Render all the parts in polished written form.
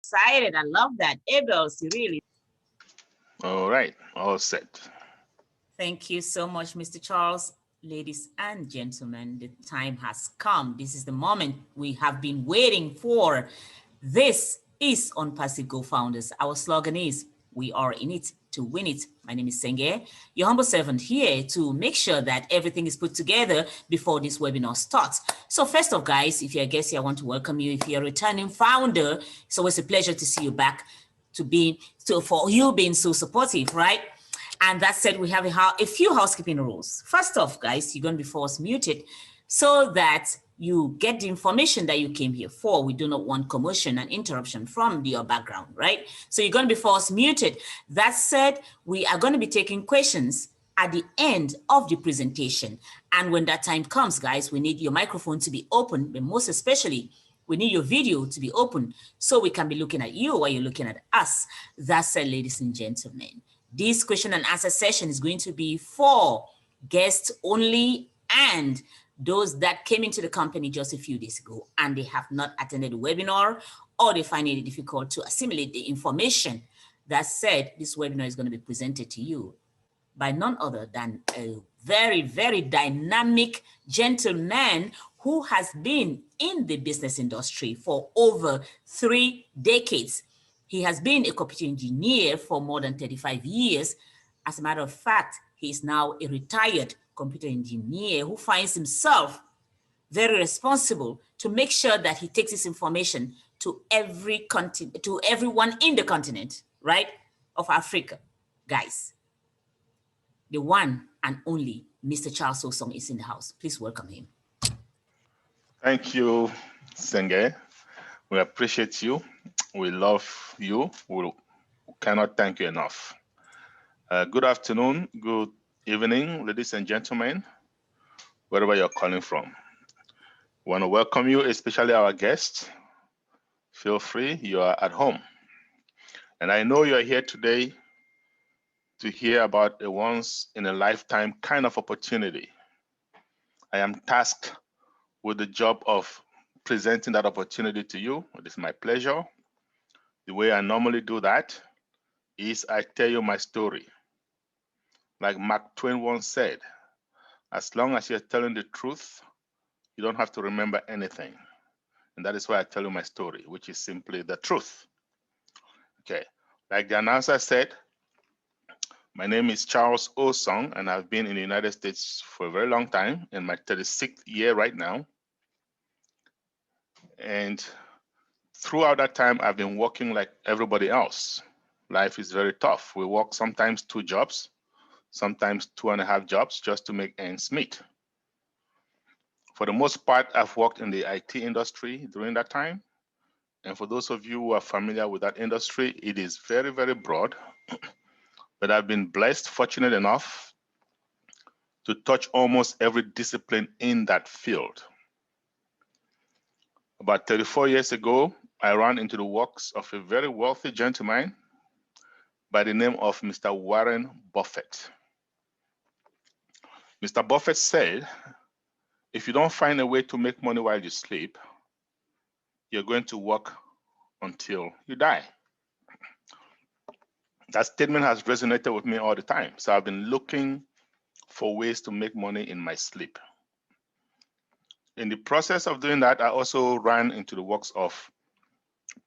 Excited. I love that. Abels, really. All right, all set. Thank you so much, Mr. Charles. Ladies and gentlemen, the time has come. This is the moment we have been waiting for. This is OnPassive Go Founders. Our slogan is, we are in it to win it. My name is Senge, your humble servant here to make sure that everything is put together before this webinar starts. So first off, guys, if you're a guest here, I want to welcome you. If you're a returning founder, it's always a pleasure to see you back, for you being so supportive, right? And that said, we have a few housekeeping rules. First off, guys, you're going to be force muted so that you get the information that you came here for. We do not want commotion and interruption from your background, right? So you're going to be force muted. That said, we are going to be taking questions at the end of the presentation. And when that time comes, guys, we need your microphone to be open, but most especially, we need your video to be open so we can be looking at you while you're looking at us. That's said, ladies and gentlemen. This question and answer session is going to be for guests only and those that came into the company just a few days ago and they have not attended the webinar or they find it difficult to assimilate the information. That said, this webinar is going to be presented to you by none other than a very, very dynamic gentleman who has been in the business industry for over 3 decades. He has been a computer engineer for more than 35 years. As a matter of fact, he is now a retired computer engineer who finds himself very responsible to make sure that he takes this information to everyone in the continent, right, of Africa. Guys, the one and only Mr. Charles Osong is in the house. Please welcome him. Thank you, Senge. We appreciate you. We love you. We cannot thank you enough. Good afternoon, good evening, ladies and gentlemen, wherever you're calling from. We want to welcome you, especially our guests. Feel free, you are at home. And I know you're here today to hear about a once-in-a-lifetime kind of opportunity. I am tasked with the job of presenting that opportunity to you. It is my pleasure. The way I normally do that is I tell you my story. Like Mark Twain once said, as long as you're telling the truth, you don't have to remember anything. And that is why I tell you my story, which is simply the truth. Okay, like the announcer said, my name is Charles Osong, and I've been in the United States for a very long time, in my 36th year right now. And throughout that time, I've been working like everybody else. Life is very tough. We work sometimes 2 jobs, sometimes 2.5 jobs just to make ends meet. For the most part, I've worked in the IT industry during that time. And for those of you who are familiar with that industry, it is very, very broad. But I've been blessed, fortunate enough to touch almost every discipline in that field. About 34 years ago, I ran into the works of a very wealthy gentleman by the name of Mr. Warren Buffett. Mr. Buffett said, if you don't find a way to make money while you sleep, you're going to work until you die. That statement has resonated with me all the time. So I've been looking for ways to make money in my sleep. In the process of doing that, I also ran into the works of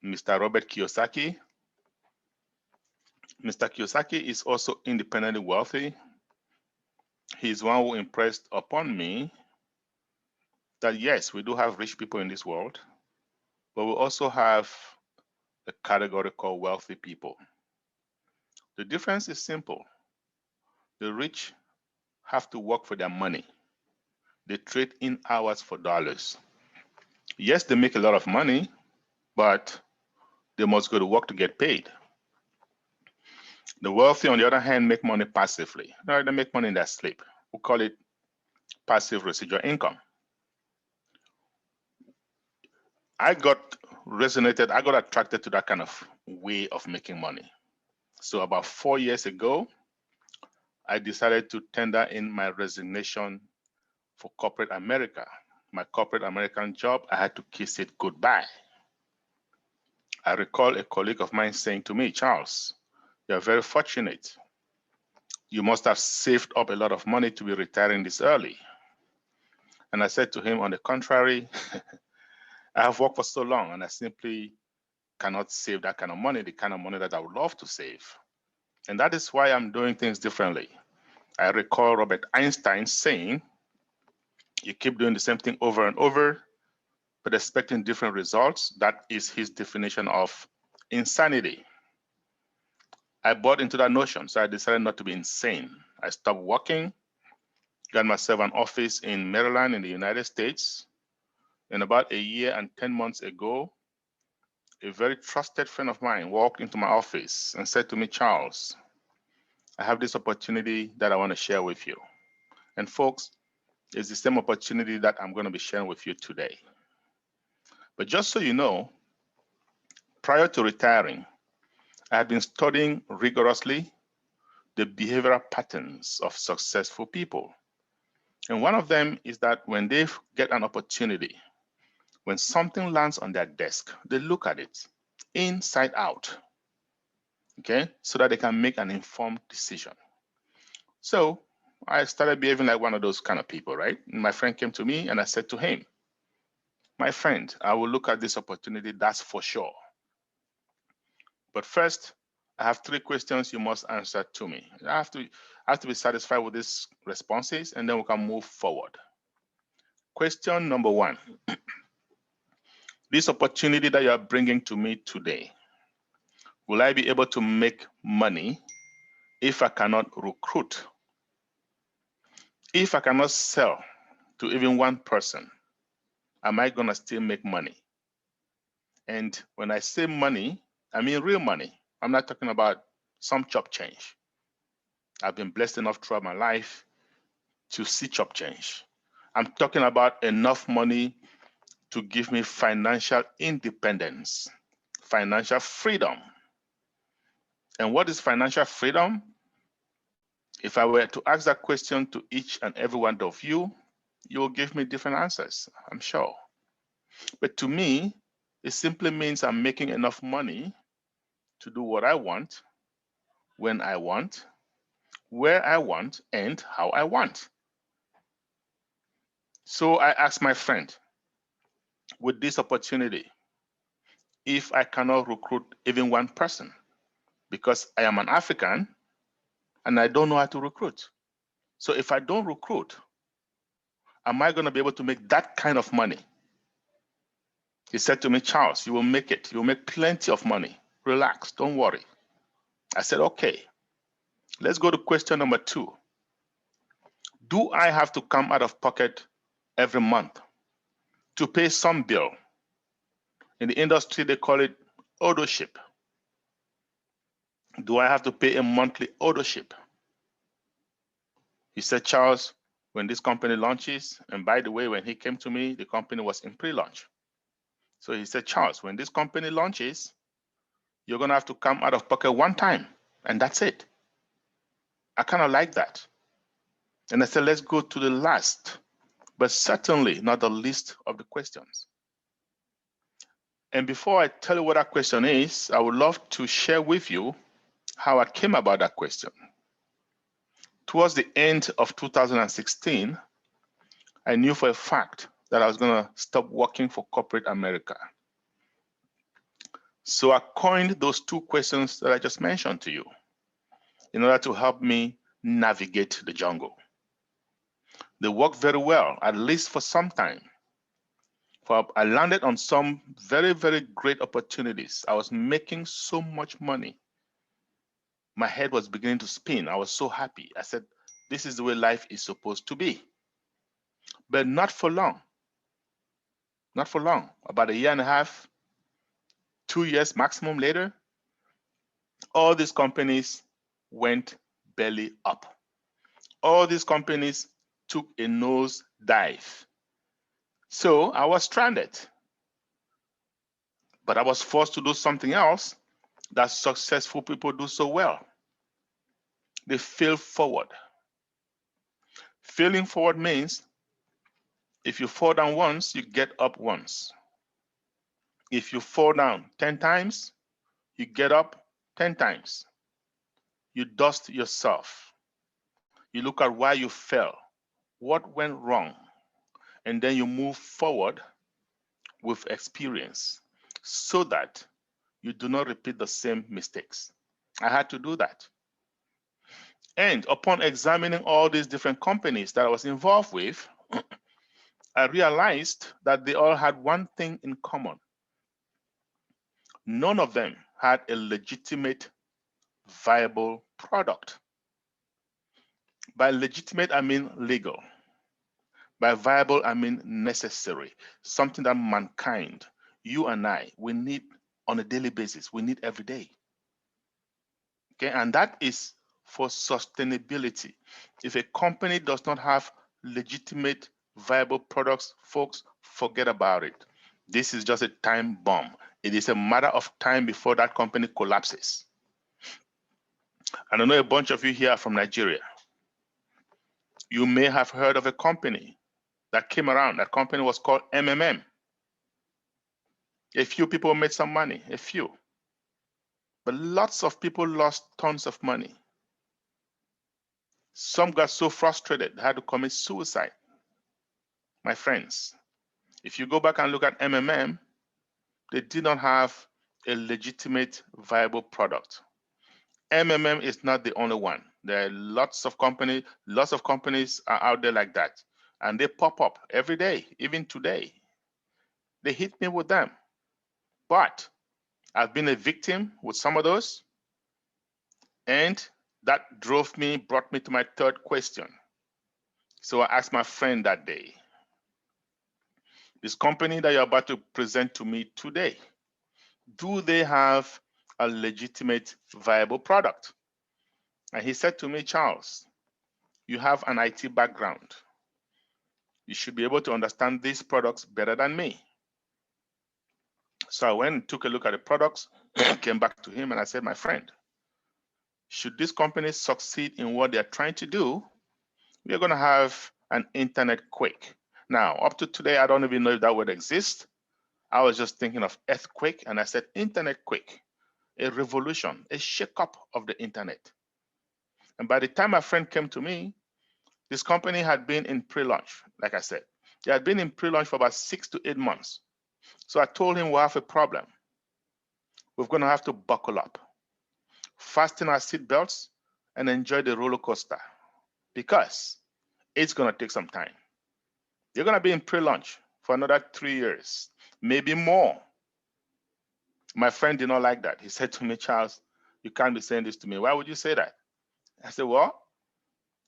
Mr. Robert Kiyosaki. Mr. Kiyosaki is also independently wealthy. He's one who impressed upon me that yes, we do have rich people in this world, but we also have a category called wealthy people. The difference is simple. The rich have to work for their money. They trade in hours for dollars. Yes, they make a lot of money, but they must go to work to get paid. The wealthy, on the other hand, make money passively. They make money in their sleep. We call it passive residual income. I got attracted to that kind of way of making money. So about 4 years ago, I decided to tender in my resignation for corporate America. My corporate American job, I had to kiss it goodbye. I recall a colleague of mine saying to me, Charles, you're very fortunate. You must have saved up a lot of money to be retiring this early. And I said to him, on the contrary, I have worked for so long and I simply cannot save that kind of money, the kind of money that I would love to save. And that is why I'm doing things differently. I recall Robert Einstein saying, you keep doing the same thing over and over, but expecting different results. That is his definition of insanity. I bought into that notion, so I decided not to be insane. I stopped working, got myself an office in Maryland in the United States. And about a year and 10 months ago, a very trusted friend of mine walked into my office and said to me, Charles, I have this opportunity that I want to share with you. And folks, it's the same opportunity that I'm going to be sharing with you today. But just so you know, prior to retiring, I had been studying rigorously the behavioral patterns of successful people. And one of them is that when they get an opportunity, when something lands on their desk, they look at it inside out, okay, so that they can make an informed decision. So I started behaving like one of those kind of people, right? And my friend came to me and I said to him, my friend, I will look at this opportunity, that's for sure. But first, I have 3 questions you must answer to me. I have to be satisfied with these responses, and then we can move forward. Question number 1. This opportunity that you are bringing to me today, will I be able to make money if I cannot recruit? If I cannot sell to even one person, am I going to still make money? And when I say money, I mean real money. I'm not talking about some chop change. I've been blessed enough throughout my life to see chop change. I'm talking about enough money to give me financial independence, financial freedom. And what is financial freedom? If I were to ask that question to each and every one of you, you will give me different answers, I'm sure. But to me, it simply means I'm making enough money to do what I want, when I want, where I want, and how I want. So I asked my friend, with this opportunity, if I cannot recruit even one person, because I am an African and I don't know how to recruit. So if I don't recruit, am I going to be able to make that kind of money? He said to me, Charles, you will make it. You will make plenty of money. Relax, don't worry. I said, okay. Let's go to question number 2. Do I have to come out of pocket every month to pay some bill? In the industry, they call it ownership. Do I have to pay a monthly ownership? He said, Charles, when this company launches, and by the way, when he came to me, the company was in pre-launch. So he said, Charles, when this company launches, you're going to have to come out of pocket one time, and that's it. I kind of like that. And I said, let's go to the last, but certainly not the least of the questions. And before I tell you what that question is, I would love to share with you how I came about that question. Towards the end of 2016, I knew for a fact that I was going to stop working for corporate America. So I coined those 2 questions that I just mentioned to you in order to help me navigate the jungle. They worked very well, at least for some time. I landed on some very, very great opportunities. I was making so much money. My head was beginning to spin. I was so happy. I said, this is the way life is supposed to be. But not for long. Not for long. About a year and a half, 2 years maximum later, all these companies went belly up. All these companies took a nose dive. So I was stranded. But I was forced to do something else that successful people do so well. They fail forward. Failing forward means if you fall down once, you get up once. If you fall down 10 times, you get up 10 times. You dust yourself. You look at why you fell, what went wrong, and then you move forward with experience so that you do not repeat the same mistakes. I had to do that. And upon examining all these different companies that I was involved with, I realized that they all had one thing in common. None of them had a legitimate, viable product. By legitimate, I mean legal. By viable, I mean necessary, something that mankind, you and I, we need on a daily basis. We need every day. Okay, and that is for sustainability. If a company does not have legitimate, viable products, folks, forget about it. This is just a time bomb. It is a matter of time before that company collapses. And I know a bunch of you here are from Nigeria. You may have heard of a company that came around. That company was called MMM. A few people made some money, a few. But lots of people lost tons of money. Some got so frustrated they had to commit suicide. My friends, if you go back and look at MMM, they did not have a legitimate, viable product. MMM is not the only one. There are lots of companies are out there like that. And they pop up every day, even today. They hit me with them. But I've been a victim with some of those. And that brought me to my third question. So I asked my friend that day, this company that you're about to present to me today, do they have a legitimate, viable product? And he said to me, Charles, you have an IT background. You should be able to understand these products better than me. So I went and took a look at the products, came back to him and I said, my friend, should this company succeed in what they're trying to do, we're going to have an internet quake. Now, up to today, I don't even know if that word exists. I was just thinking of earthquake, and I said internet quake, a revolution, a shakeup of the internet. And by the time my friend came to me, this company had been in pre-launch, like I said. They had been in pre-launch for about 6 to 8 months. So I told him we have a problem. We're going to have to buckle up, fasten our seatbelts, and enjoy the roller coaster because it's going to take some time. You're going to be in pre-launch for another 3 years, maybe more. My friend did not like that. He said to me, Charles, you can't be saying this to me. Why would you say that? I said, well,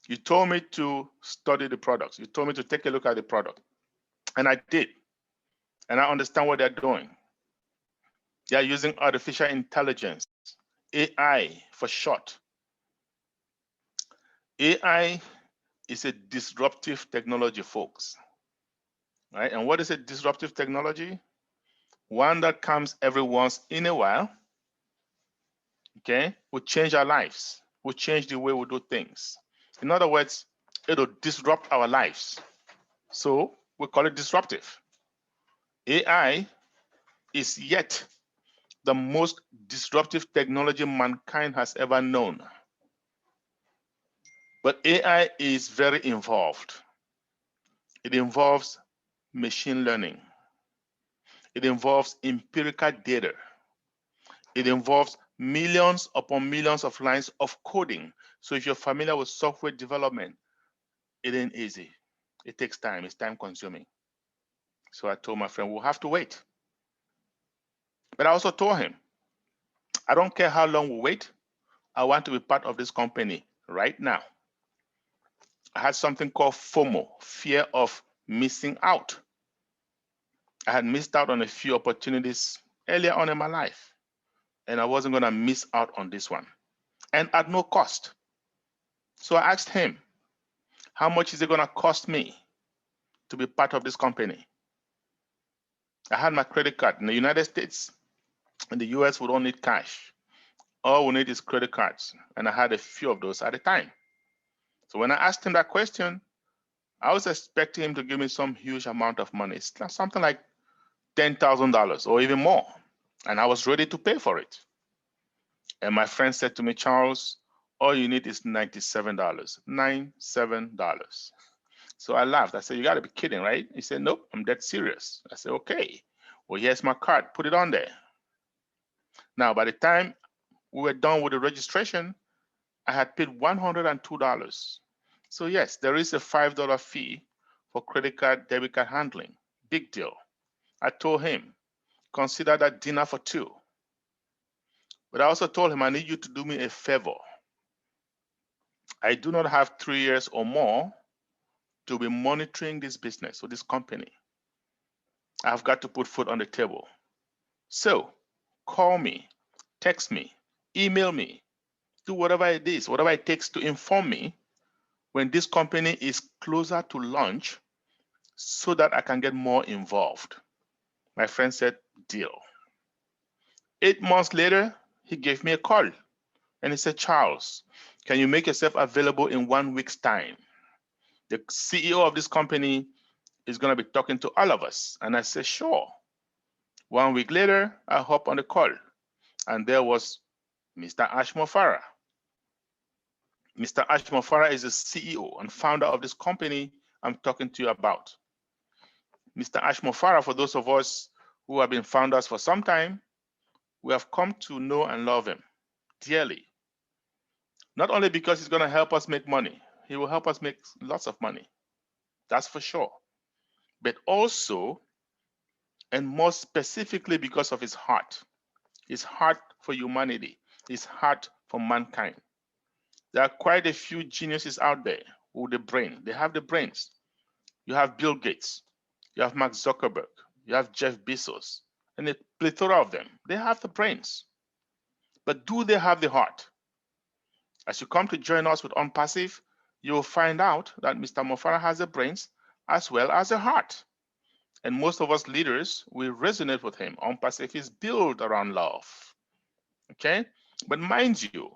you told me to study the products. You told me to take a look at the product. And I did. And I understand what they're doing. They are using artificial intelligence, AI for short. AI is a disruptive technology, folks. Right? And what is a disruptive technology? One that comes every once in a while, okay, will change our lives, will change the way we do things. In other words, it'll disrupt our lives. So we call it disruptive. AI is yet the most disruptive technology mankind has ever known. But AI is very involved. It involves machine learning. It involves empirical data. It involves millions upon millions of lines of coding. So if you're familiar with software development, it ain't easy. It takes time. It's time consuming. So I told my friend, we'll have to wait. But I also told him, I don't care how long we wait. I want to be part of this company right now. I had something called FOMO, fear of missing out. I had missed out on a few opportunities earlier on in my life, and I wasn't going to miss out on this one, and at no cost. So I asked him, how much is it going to cost me to be part of this company? I had my credit card. In the United States, in the US, we don't need cash. All we need is credit cards, and I had a few of those at the time. So when I asked him that question, I was expecting him to give me some huge amount of money. It's something like $10,000 or even more. And I was ready to pay for it. And my friend said to me, Charles, all you need is $97. $97. So I laughed. I said, you got to be kidding, right? He said, nope, I'm dead serious. I said, okay. Well, here's my card. Put it on there. Now, by the time we were done with the registration, I had paid $102. So yes, there is a $5 fee for credit card, debit card handling. Big deal. I told him, consider that dinner for two. But I also told him, I need you to do me a favor. I do not have 3 years or more to be monitoring this business or this company. I've got to put food on the table. So call me, text me, email me, do whatever it is, whatever it takes to inform me when this company is closer to launch so that I can get more involved. My friend said, deal. 8 months later, he gave me a call and he said, Charles, can you make yourself available in 1 week's time? The CEO of this company is going to be talking to all of us. And I said, sure. 1 week later, I hop on the call and there was Mr. Ashmore Farah. Mr. Ashmore Farah is the CEO and founder of this company I'm talking to you about. Mr. Ashmore Farah, for those of us who have been founders for some time, we have come to know and love him dearly. Not only because he's going to help us make money, he will help us make lots of money. That's for sure. But also, and more specifically, because of his heart for humanity, his heart for mankind. There are quite a few geniuses out there with the brain. They have the brains. You have Bill Gates, you have Mark Zuckerberg, you have Jeff Bezos, and a plethora of them. They have the brains. But do they have the heart? As you come to join us with OnPassive, you will find out that Mr. Mofara has the brains as well as a heart. And most of us leaders will resonate with him. OnPassive is built around love. Okay? But mind you,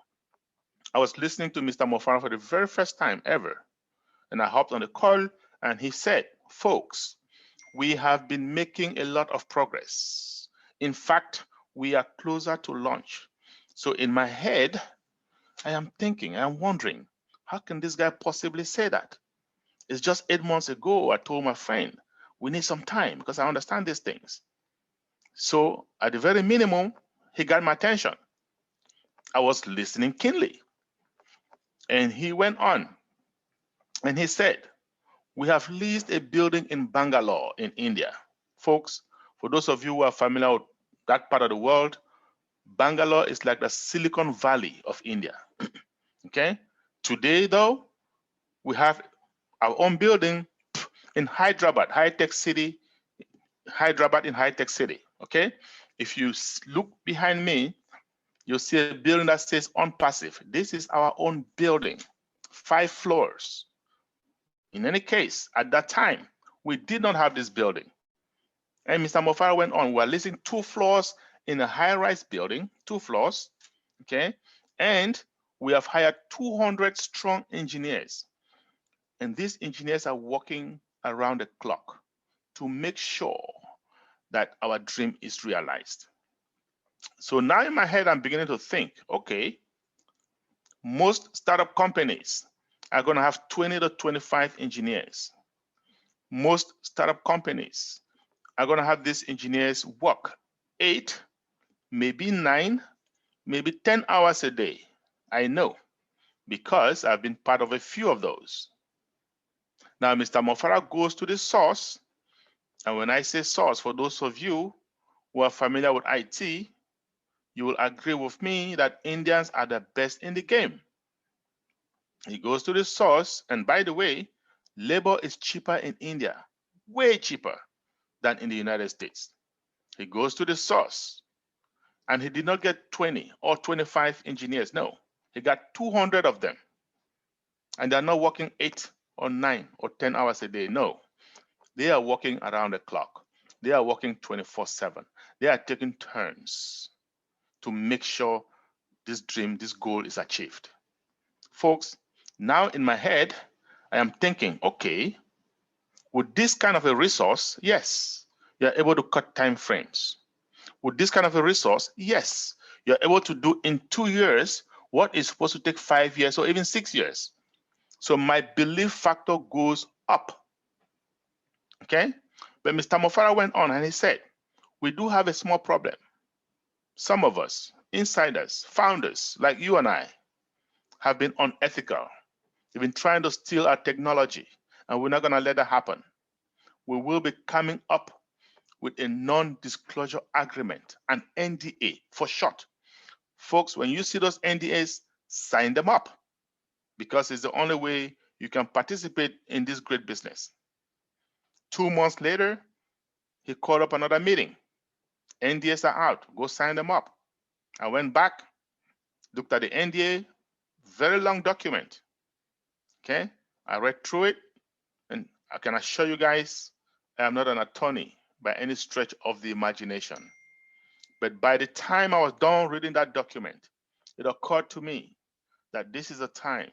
I was listening to Mr. Mofara for the very first time ever. And I hopped on the call and he said, folks, we have been making a lot of progress. In fact, we are closer to launch. So in my head, I am thinking, I'm wondering, how can this guy possibly say that? It's just 8 months ago, I told my friend, we need some time because I understand these things. So at the very minimum, he got my attention. I was listening keenly. And he went on and he said, we have leased a building in Bangalore in India. Folks, for those of you who are familiar with that part of the world, Bangalore is like the Silicon Valley of India. Okay? Today, though, we have our own building in Hyderabad, high-tech city, Hyderabad in high-tech city. Okay? If you look behind me, you'll see a building that says OnPassive. This is our own building, 5 floors. In any case, at that time, we did not have this building. And Mr. Mofara went on, we're leasing 2 floors in a high-rise building, 2 floors, okay? And we have hired 200 strong engineers. And these engineers are working around the clock to make sure that our dream is realized. So now in my head, I'm beginning to think, okay, most startup companies are going to have 20 to 25 engineers. Most startup companies are going to have these engineers work 8, maybe 9, maybe 10 hours a day. I know because I've been part of a few of those. Now, Mr. Mofara goes to the source. And when I say source, for those of you who are familiar with IT, you will agree with me that Indians are the best in the game. He goes to the source, and by the way, labor is cheaper in India, way cheaper than in the United States. He goes to the source, and he did not get 20 or 25 engineers. No, he got 200 of them. And they're not working 8 or 9 or 10 hours a day. No, they are working around the clock. They are working 24/7. They are taking turns to make sure this dream, this goal is achieved. Folks, now in my head, I am thinking, okay, with this kind of a resource, yes, You're able to cut time frames. With this kind of a resource, yes, you're able to do in 2 years what is supposed to take 5 years or even 6 years. So my belief factor goes up. Okay? But Mr. Mofara went on and he said, we do have a small problem. Some of us, insiders, founders like you and I, have been unethical. They've been trying to steal our technology, and we're not going to let that happen. We will be coming up with a non-disclosure agreement, an NDA for short. Folks, when you see those NDAs, sign them up because it's the only way you can participate in this great business. 2 months later, he called up another meeting. NDAs are out. Go sign them up. I went back, looked at the NDA, very long document. Okay, I read through it, and I can assure you guys, I am not an attorney by any stretch of the imagination. But by the time I was done reading that document, it occurred to me that this is the time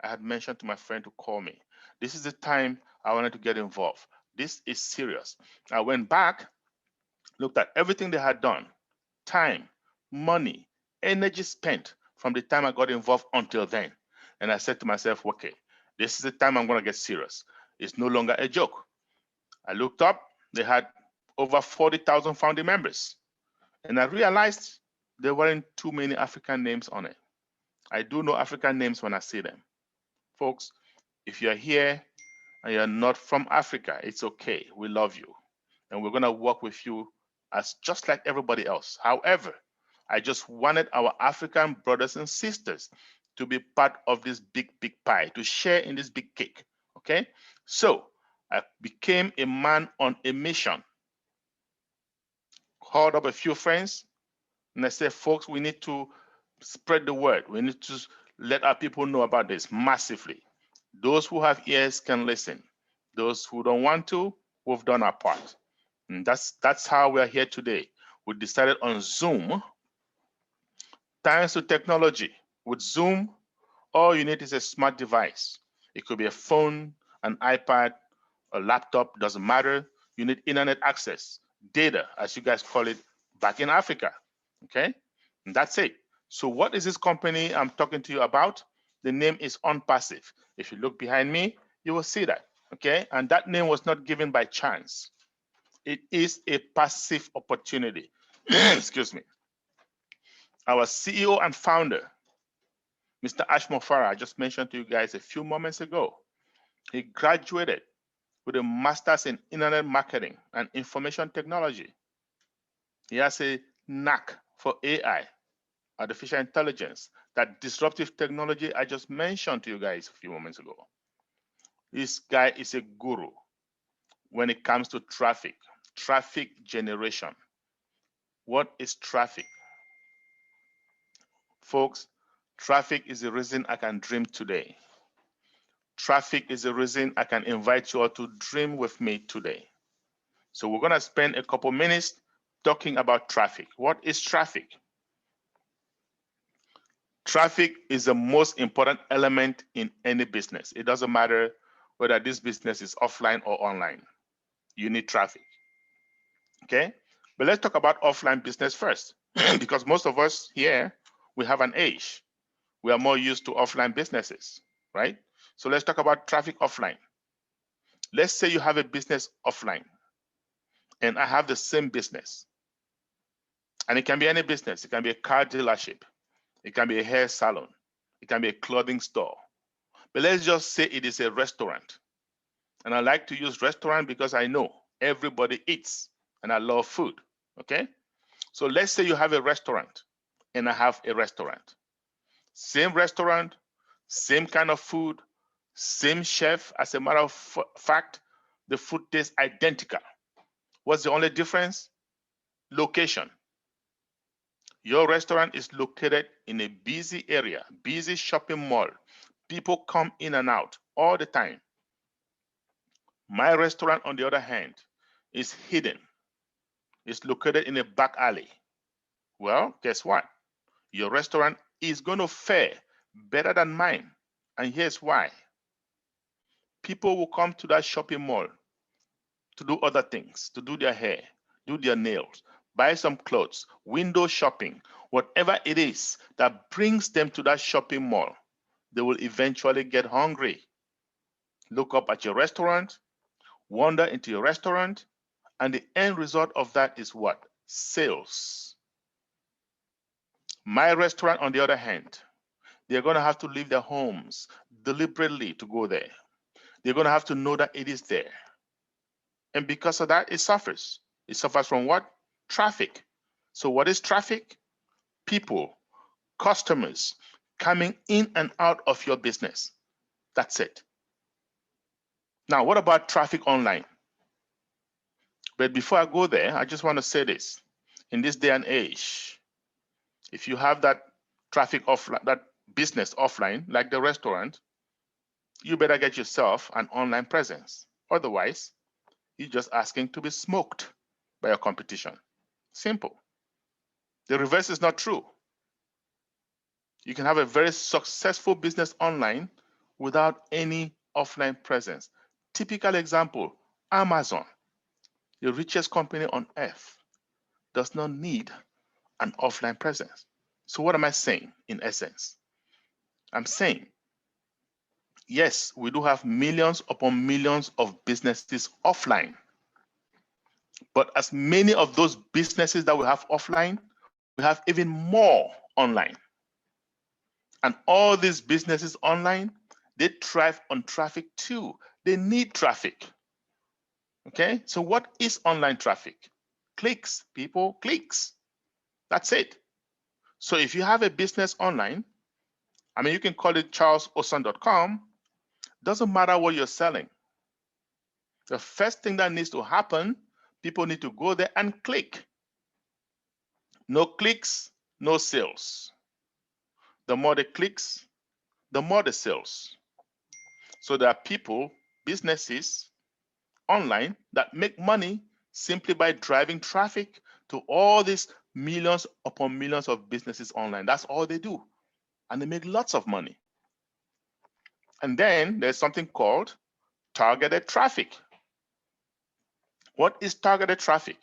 I had mentioned to my friend to call me. This is the time I wanted to get involved. This is serious. I went back, looked at everything they had done, time, money, energy spent from the time I got involved until then. And I said to myself, okay, this is the time I'm going to get serious. It's no longer a joke. I looked up, they had over 40,000 founding members. And I realized there weren't too many African names on it. I do know African names when I see them. Folks, if you're here and you're not from Africa, it's okay. We love you. And we're going to work with you as just like everybody else. However, I just wanted our African brothers and sisters to be part of this big, big pie, to share in this big cake. Okay? So I became a man on a mission. Called up a few friends, and I said, folks, we need to spread the word. We need to let our people know about this massively. Those who have ears can listen. Those who don't want to, we've done our part. And that's how we're here today. We decided on Zoom. Thanks to technology. With Zoom, all you need is a smart device. It could be a phone, an iPad, a laptop, doesn't matter. You need internet access, data, as you guys call it back in Africa. Okay? And that's it. So what is this company I'm talking to you about? The name is OnPassive. If you look behind me, you will see that. Okay? And that name was not given by chance. It is a passive opportunity. Excuse me. Our CEO and founder, Mr. Ashmore Farah, I just mentioned to you guys a few moments ago. He graduated with a master's in internet marketing and information technology. He has a knack for AI, artificial intelligence, that disruptive technology I just mentioned to you guys a few moments ago. This guy is a guru when it comes to traffic generation. What is traffic? Folks, traffic is the reason I can dream today. Traffic is the reason I can invite you all to dream with me today. So we're going to spend a couple minutes talking about traffic. What is traffic? Traffic is the most important element in any business. It doesn't matter whether this business is offline or online. You need traffic. Okay? But let's talk about offline business first, because most of us here, we have an age. We are more used to offline businesses, right? So let's talk about traffic offline. Let's say you have a business offline, and I have the same business. And it can be any business. It can be a car dealership. It can be a hair salon. It can be a clothing store. But let's just say it is a restaurant. And I like to use restaurant because I know everybody eats and I love food. Okay? So let's say you have a restaurant and I have a restaurant. Same restaurant, same kind of food, same chef. As a matter of fact, the food tastes identical. What's the only difference? Location. Your restaurant is located in a busy area, busy shopping mall. People come in and out all the time. My restaurant, on the other hand, is hidden. It's located in a back alley. Well, guess what? Your restaurant is going to fare better than mine. And here's why. People will come to that shopping mall to do other things, to do their hair, do their nails, buy some clothes, window shopping, whatever it is that brings them to that shopping mall, they will eventually get hungry. Look up at your restaurant, wander into your restaurant, and the end result of that is what? Sales. My restaurant, on the other hand, they're going to have to leave their homes deliberately to go there. They're going to have to know that it is there. And because of that, it suffers. It suffers from what? Traffic. So what is traffic? People, customers coming in and out of your business. That's it. Now, what about traffic online? But before I go there, I just want to say this. In this day and age, if you have that traffic offline, that business offline, like the restaurant, you better get yourself an online presence. Otherwise, you're just asking to be smoked by your competition. Simple. The reverse is not true. You can have a very successful business online without any offline presence. Typical example, Amazon, the richest company on earth, does not need an offline presence. So what am I saying in essence? I'm saying, yes, we do have millions upon millions of businesses offline. But as many of those businesses that we have offline, we have even more online. And all these businesses online, they thrive on traffic too. They need traffic. Okay, so what is online traffic? Clicks, people, clicks. That's it. So if you have a business online, I mean, you can call it charlesosan.com. Doesn't matter what you're selling. The first thing that needs to happen, people need to go there and click. No clicks, no sales. The more the clicks, the more the sales. So there are people, businesses online that make money simply by driving traffic to all these millions upon millions of businesses online. That's all they do. And they make lots of money. And then there's something called targeted traffic. What is targeted traffic?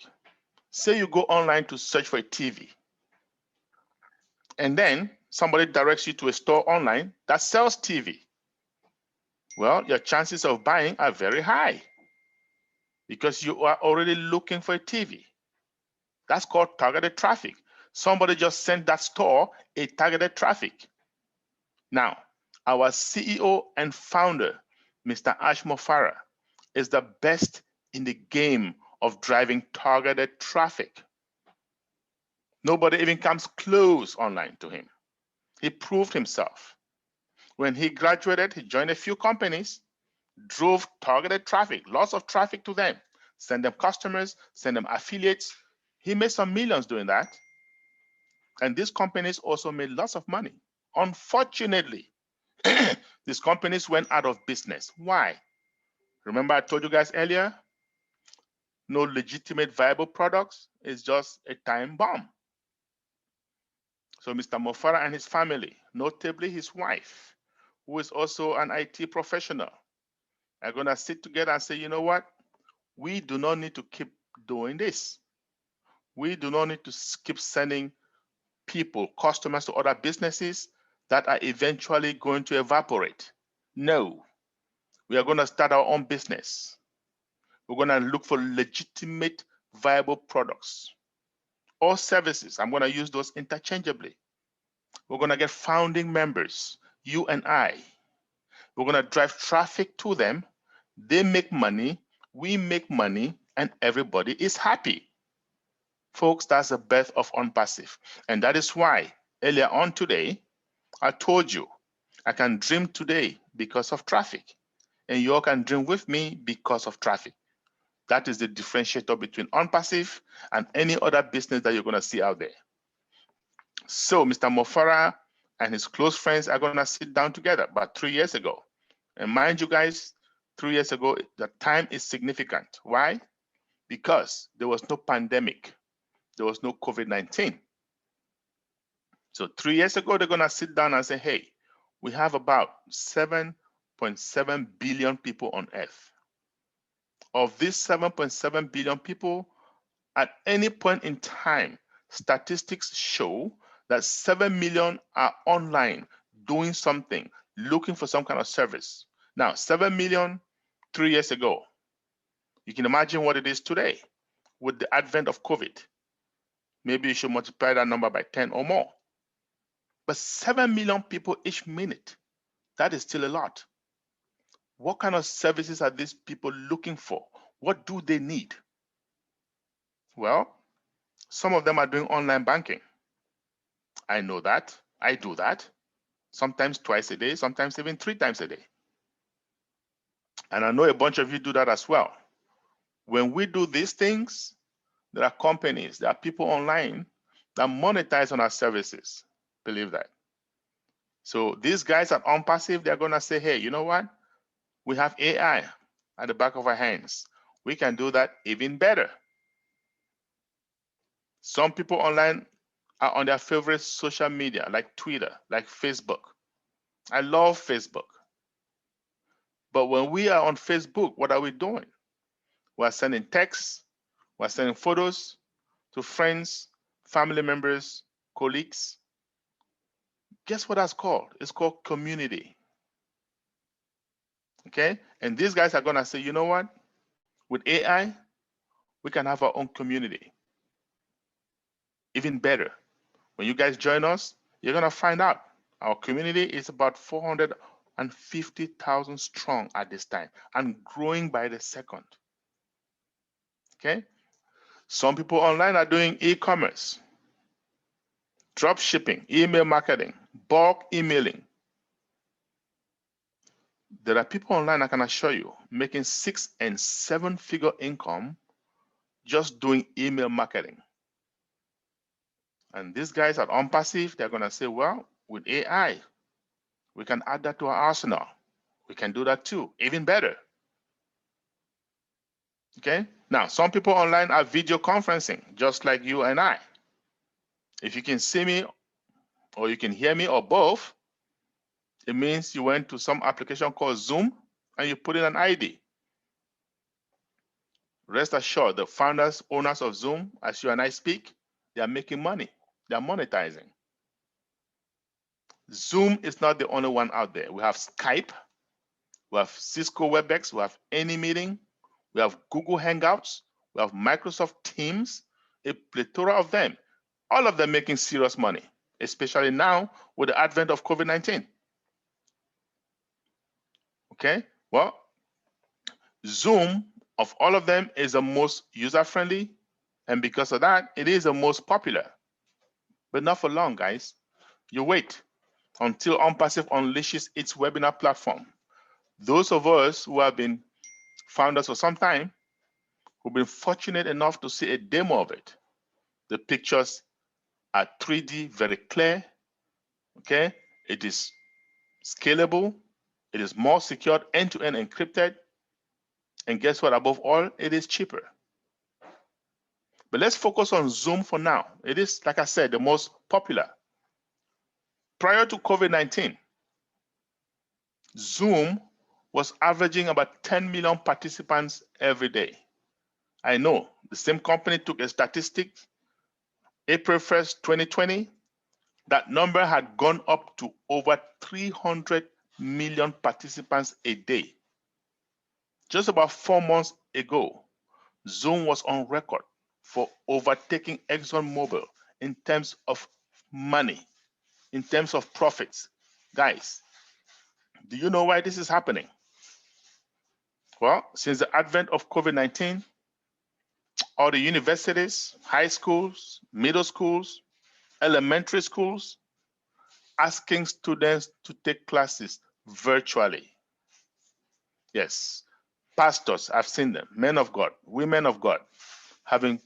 Say you go online to search for a TV, and then somebody directs you to a store online that sells TV. Well, your chances of buying are very high because you are already looking for a TV. That's called targeted traffic. Somebody just sent that store a targeted traffic. Now, our CEO and founder, Mr. Ashmo Farah, is the best in the game of driving targeted traffic. Nobody even comes close online to him. He proved himself. When he graduated, he joined a few companies, drove targeted traffic, lots of traffic to them, send them customers, send them affiliates. He made some millions doing that. And these companies also made lots of money. Unfortunately, these companies went out of business. Why? Remember I told you guys earlier, no legitimate viable products is just a time bomb. So Mr. Mofara and his family, notably his wife, who is also an IT professional, are going to sit together and say, you know what? We do not need to keep doing this. We do not need to keep sending people, customers to other businesses that are eventually going to evaporate. No, we are going to start our own business. We're going to look for legitimate, viable products or services. I'm going to use those interchangeably. We're going to get founding members, you and I. We're going to drive traffic to them. They make money, we make money, and everybody is happy. Folks, that's the birth of OnPassive. And that is why earlier on today, I told you I can dream today because of traffic. And you all can dream with me because of traffic. That is the differentiator between OnPassive and any other business that you're going to see out there. So Mr. Mofara and his close friends are going to sit down together about 3 years ago. And mind you guys, 3 years ago, the time is significant. Why? Because there was no pandemic. There was no COVID-19. So 3 years ago, they're going to sit down and say, hey, we have about 7.7 billion people on Earth. Of these 7.7 billion people, at any point in time, statistics show that 7 million are online doing something, looking for some kind of service. Now, 7 million 3 years ago, you can imagine what it is today with the advent of COVID. Maybe you should multiply that number by 10 or more. But 7 million people each minute, that is still a lot. What kind of services are these people looking for? What do they need? Well, some of them are doing online banking. I know that. I do that. Sometimes twice a day, sometimes even 3 times a day. And I know a bunch of you do that as well. When we do these things, there are companies, there are people online that monetize on our services. Believe that. So these guys at OnPassive, they're going to say, hey, you know what? We have AI at the back of our hands. We can do that even better. Some people online are on their favorite social media, like Twitter, like Facebook. I love Facebook. But when we are on Facebook, what are we doing? We're sending texts, we're sending photos to friends, family members, colleagues. Guess what that's called? It's called community. Okay? And these guys are going to say, you know what? With AI, we can have our own community. Even better. When you guys join us, you're going to find out our community is about 450,000 strong at this time and growing by the second. Okay? Some people online are doing e-commerce, drop shipping, email marketing, bulk emailing. There are people online, I can assure you, making 6- and 7-figure income just doing email marketing. And these guys at OnPassive, they're going to say, well, with AI, we can add that to our arsenal. We can do that too, even better. Okay? Now, some people online are video conferencing, just like you and I. If you can see me or you can hear me or both, it means you went to some application called Zoom and you put in an ID. Rest assured, the founders, owners of Zoom, as you and I speak, they are making money. They are monetizing. Zoom is not the only one out there. We have Skype, we have Cisco WebEx, we have AnyMeeting, we have Google Hangouts, we have Microsoft Teams, a plethora of them. All of them making serious money, especially now with the advent of COVID-19. Okay, well, Zoom, of all of them, is the most user-friendly, and because of that, it is the most popular. But not for long, guys. You wait until OnPassive unleashes its webinar platform. Those of us who have been founders for some time, who've been fortunate enough to see a demo of it. The pictures are 3D, very clear. Okay, it is scalable, it is more secured, end-to-end encrypted, and guess what? Above all, it is cheaper. But let's focus on Zoom for now. It is, like I said, the most popular. Prior to COVID-19, Zoom was averaging about 10 million participants every day. I know the same company took a statistic, April 1st, 2020, that number had gone up to over 300 million participants a day. Just about 4 months ago, Zoom was on record for overtaking ExxonMobil in terms of money, in terms of profits. Guys, do you know why this is happening? Well, since the advent of COVID-19, all the universities, high schools, middle schools, elementary schools, asking students to take classes virtually. Yes, pastors, I've seen them, men of God, women of God, having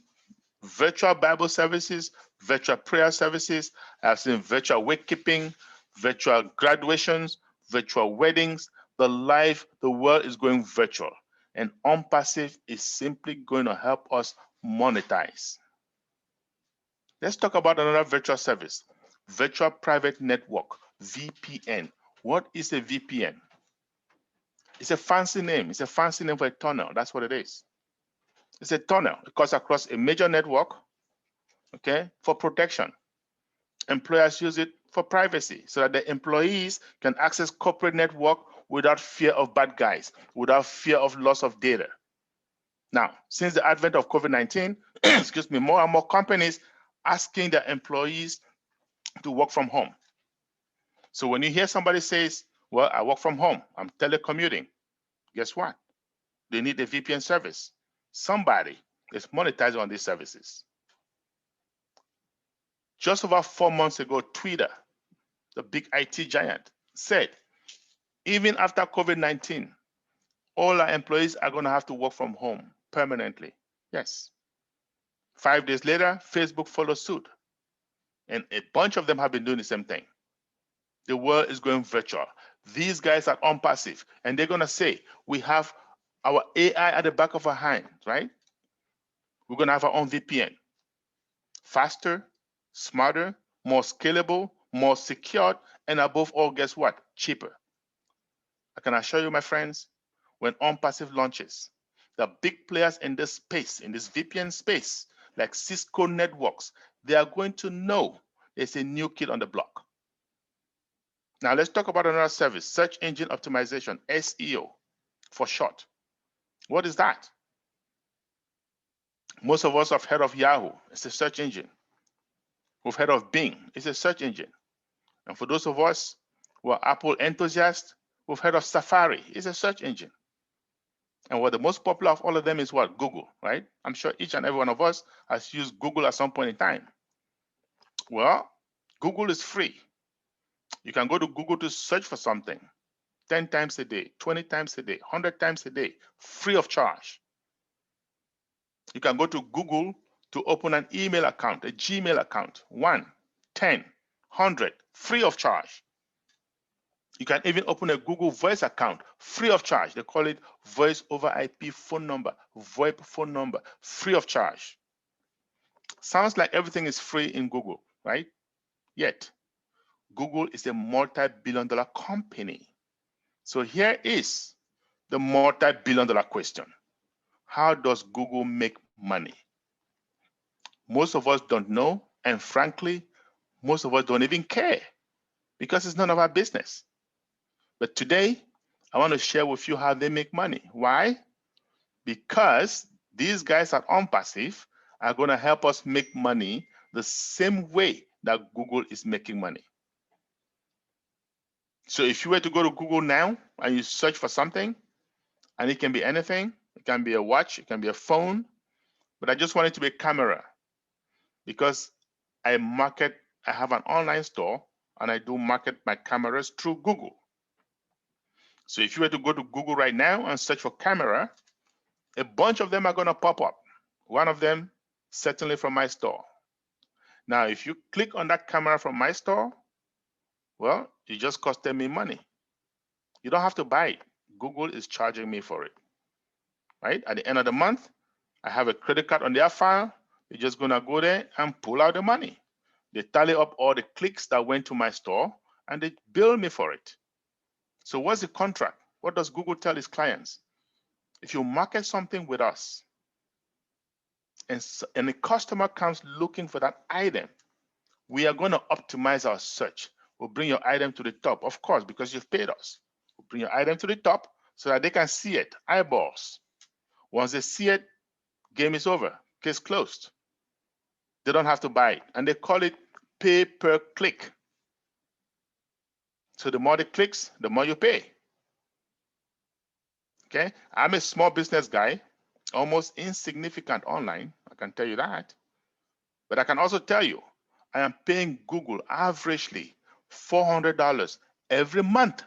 virtual Bible services, virtual prayer services. I've seen virtual wakekeeping, virtual graduations, virtual weddings. The world is going virtual. And OnPassive is simply going to help us monetize. Let's talk about another virtual service, Virtual Private Network, VPN. What is a VPN? It's a fancy name. It's a fancy name for a tunnel. That's what it is. It's a tunnel. It cuts across a major network, okay, for protection. Employers use it for privacy so that the employees can access corporate network without fear of bad guys, without fear of loss of data. Now, since the advent of COVID-19, excuse me, more and more companies asking their employees to work from home. So when you hear somebody says, well, I work from home, I'm telecommuting, guess what? They need a VPN service. Somebody is monetizing on these services. Just over 4 months ago, Twitter, the big IT giant, said, even after COVID-19, all our employees are going to have to work from home permanently. Yes. 5 days later, Facebook followed suit. And a bunch of them have been doing the same thing. The world is going virtual. These guys are OnPassive, and they're going to say, we have our AI at the back of our hand, right? We're going to have our own VPN. Faster, smarter, more scalable, more secured, and above all, guess what? Cheaper. I can assure you, my friends, when OnPassive launches, the big players in this space, in this VPN space, like Cisco Networks, they are going to know there's a new kid on the block. Now let's talk about another service, search engine optimization, SEO for short. What is that? Most of us have heard of Yahoo. It's a search engine. We've heard of Bing. It's a search engine. And for those of us who are Apple enthusiasts, we've heard of Safari. It's a search engine. And what the most popular of all of them is what? Google, right? I'm sure each and every one of us has used Google at some point in time. Well, Google is free. You can go to Google to search for something 10 times a day, 20 times a day, 100 times a day, free of charge. You can go to Google to open an email account, a Gmail account, 1, 10, 100, free of charge. You can even open a Google Voice account, free of charge. They call it Voice over IP phone number, VoIP phone number, free of charge. Sounds like everything is free in Google, right? Yet, Google is a multi-billion-dollar company. So here is the multi-billion-dollar question. How does Google make money? Most of us don't know, and frankly, most of us don't even care because it's none of our business. But today, I want to share with you how they make money. Why? Because these guys at OnPassive are going to help us make money the same way that Google is making money. So if you were to go to Google now and you search for something, and it can be anything, it can be a watch, it can be a phone, but I just want it to be a camera because I have an online store and I do market my cameras through Google. So if you were to go to Google right now and search for camera, a bunch of them are going to pop up. One of them, certainly from my store. Now, if you click on that camera from my store, well, you just costed me money. You don't have to buy it. Google is charging me for it, right? At the end of the month, I have a credit card on their file. You're just going to go there and pull out the money. They tally up all the clicks that went to my store and they bill me for it. So what's the contract? What does Google tell its clients? If you market something with us and the customer comes looking for that item, we are going to optimize our search. We'll bring your item to the top, of course, because you've paid us. We'll bring your item to the top so that they can see it, eyeballs. Once they see it, game is over, case closed. They don't have to buy it. And they call it pay per click. So the more the clicks, the more you pay. Okay, I'm a small business guy, almost insignificant online, I can tell you that. But I can also tell you, I am paying Google averagely $400 every month.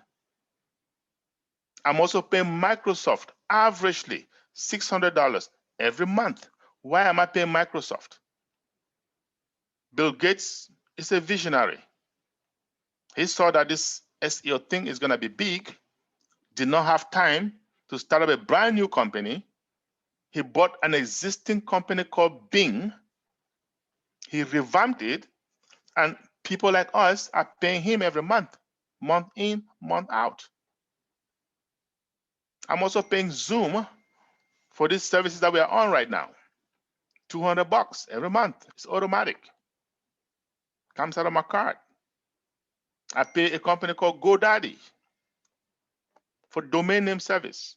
I'm also paying Microsoft averagely $600 every month. Why am I paying Microsoft? Bill Gates is a visionary. He saw that this SEO thing is going to be big, did not have time to start up a brand new company. He bought an existing company called Bing. He revamped it, and people like us are paying him every month, month in, month out. I'm also paying Zoom for these services that we are on right now. $200 every month. It's automatic. Comes out of my card. I pay a company called GoDaddy for domain name service.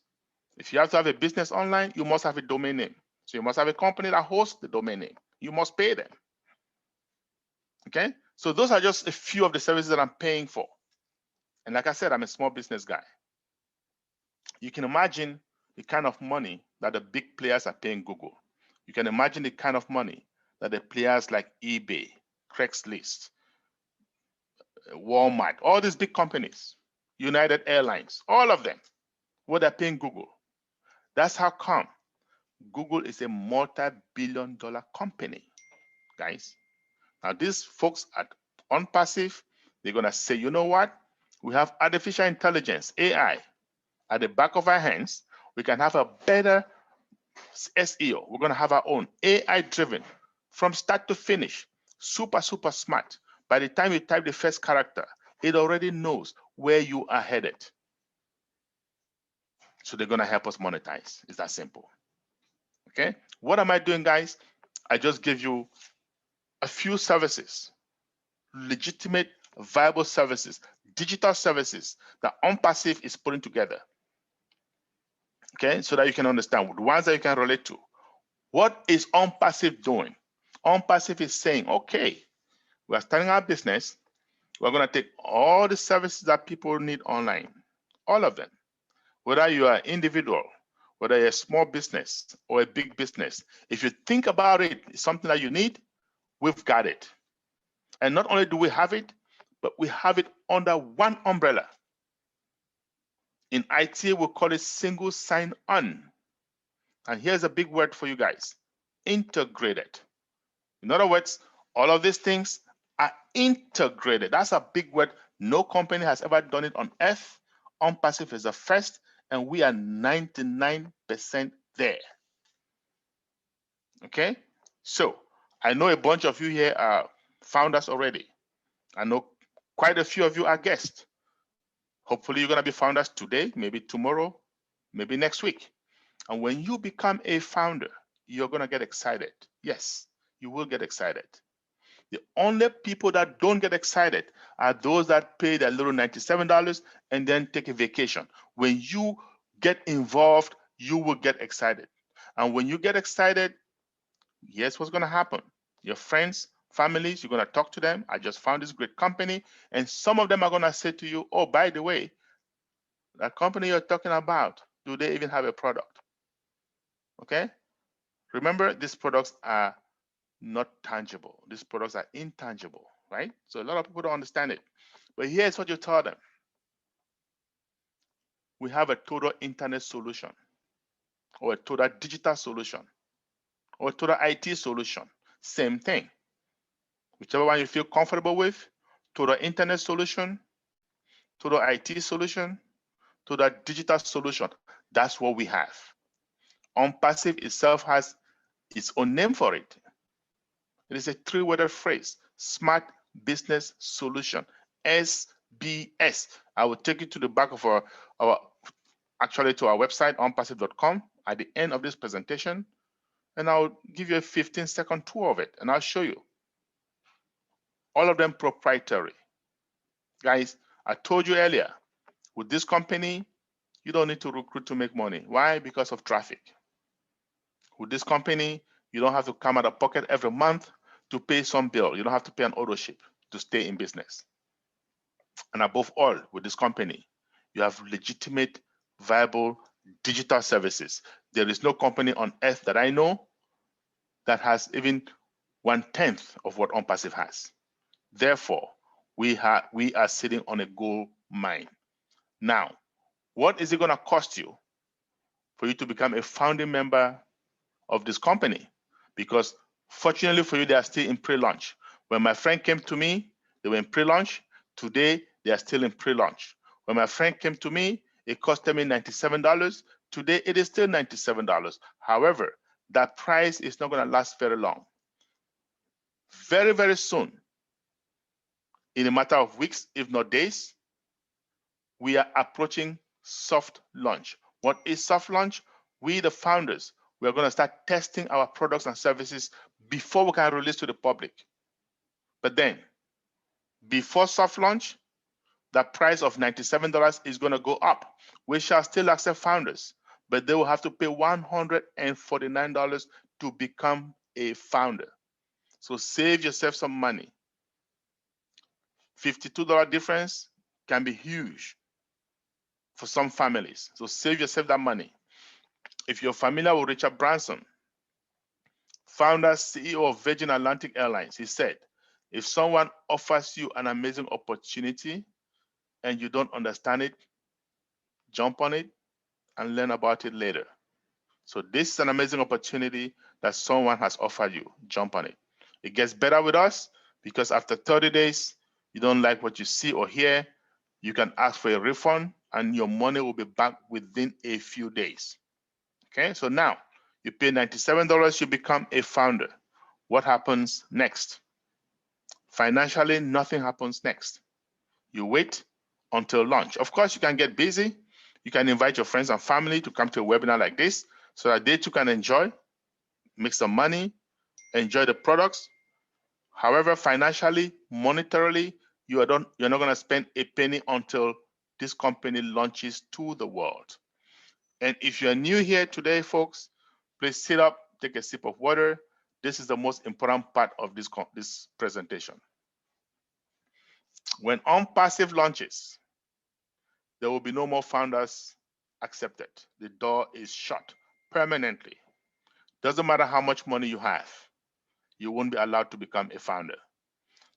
If you have to have a business online, you must have a domain name. So you must have a company that hosts the domain name. You must pay them. Okay? So those are just a few of the services that I'm paying for. And like I said, I'm a small business guy. You can imagine the kind of money that the big players are paying Google. You can imagine the kind of money that the players like eBay, Craigslist, Walmart, all these big companies, United Airlines, all of them, what they're paying Google. That's how come Google is a multi-billion-dollar company, guys. Now, these folks at OnPassive, they're going to say, you know what? We have artificial intelligence, AI, at the back of our hands. We can have a better SEO. We're going to have our own AI-driven from start to finish, super, super smart. By the time you type the first character, it already knows where you are headed. So they're going to help us monetize. It's that simple. Okay. What am I doing, guys? I just gave you a few services, legitimate, viable services, digital services that OnPassive is putting together. Okay, so that you can understand the ones that you can relate to. What is OnPassive doing? OnPassive is saying, okay, we're starting our business. We're going to take all the services that people need online, all of them, whether you are an individual, whether you're a small business or a big business. If you think about it, it's something that you need, we've got it. And not only do we have it, but we have it under one umbrella. In IT, we call it single sign-on. And here's a big word for you guys, integrated. In other words, all of these things are integrated. That's a big word. No company has ever done it on earth. OnPassive is the first, and we are 99% there. Okay? So I know a bunch of you here are founders already. I know quite a few of you are guests. Hopefully you're going to be founders today, maybe tomorrow, maybe next week. And when you become a founder, you're going to get excited. Yes, you will get excited. The only people that don't get excited are those that pay their little $97 and then take a vacation. When you get involved, you will get excited. And when you get excited, here's what's going to happen. Your friends, families, you're going to talk to them. I just found this great company. And some of them are going to say to you, oh, by the way, that company you're talking about, do they even have a product? Okay? Remember, these products are not tangible. These products are intangible, right? So a lot of people don't understand it. But here's what you tell them. We have a total internet solution, or a total digital solution, or a total IT solution. Same thing. Whichever one you feel comfortable with, total internet solution, total IT solution, total digital solution. That's what we have. OnPassive itself has its own name for it. It is a three-worded phrase, Smart Business Solution, SBS. I will take you to the back of actually to our website, onpassive.com, at the end of this presentation, and I'll give you a 15-second tour of it, and I'll show you. All of them proprietary. Guys, I told you earlier, with this company, you don't need to recruit to make money. Why? Because of traffic. With this company, you don't have to come out of pocket every month to pay some bill. You don't have to pay an auto ship to stay in business. And above all, with this company, you have legitimate, viable digital services. There is no company on earth that I know that has even 1/10 of what OnPassive has. Therefore, we are sitting on a gold mine. Now, what is it going to cost you for you to become a founding member of this company? Because fortunately for you, they are still in pre-launch. When my friend came to me, they were in pre-launch. Today, they are still in pre-launch. When my friend came to me, it costed me $97. Today, it is still $97. However, that price is not going to last very long. Very, very soon, in a matter of weeks, if not days, we are approaching soft launch. What is soft launch? We, the founders, we're going to start testing our products and services before we can release to the public. But then, before soft launch, the price of $97 is going to go up. We shall still accept founders, but they will have to pay $149 to become a founder. So save yourself some money. $52 difference can be huge for some families. So save yourself that money. If you're familiar with Richard Branson, founder, CEO of Virgin Atlantic Airlines, he said, if someone offers you an amazing opportunity and you don't understand it, jump on it and learn about it later. So this is an amazing opportunity that someone has offered you. Jump on it. It gets better with us because after 30 days, you don't like what you see or hear, you can ask for a refund and your money will be back within a few days. Okay, so now you pay $97, you become a founder. What happens next? Financially, nothing happens next. You wait until launch. Of course, you can get busy. You can invite your friends and family to come to a webinar like this so that they too can enjoy, make some money, enjoy the products. However, financially, monetarily, you're not going to spend a penny until this company launches to the world. And if you're new here today, folks, please sit up, take a sip of water. This is the most important part of this presentation. When OnPassive launches, there will be no more founders accepted. The door is shut permanently. Doesn't matter how much money you have, you won't be allowed to become a founder.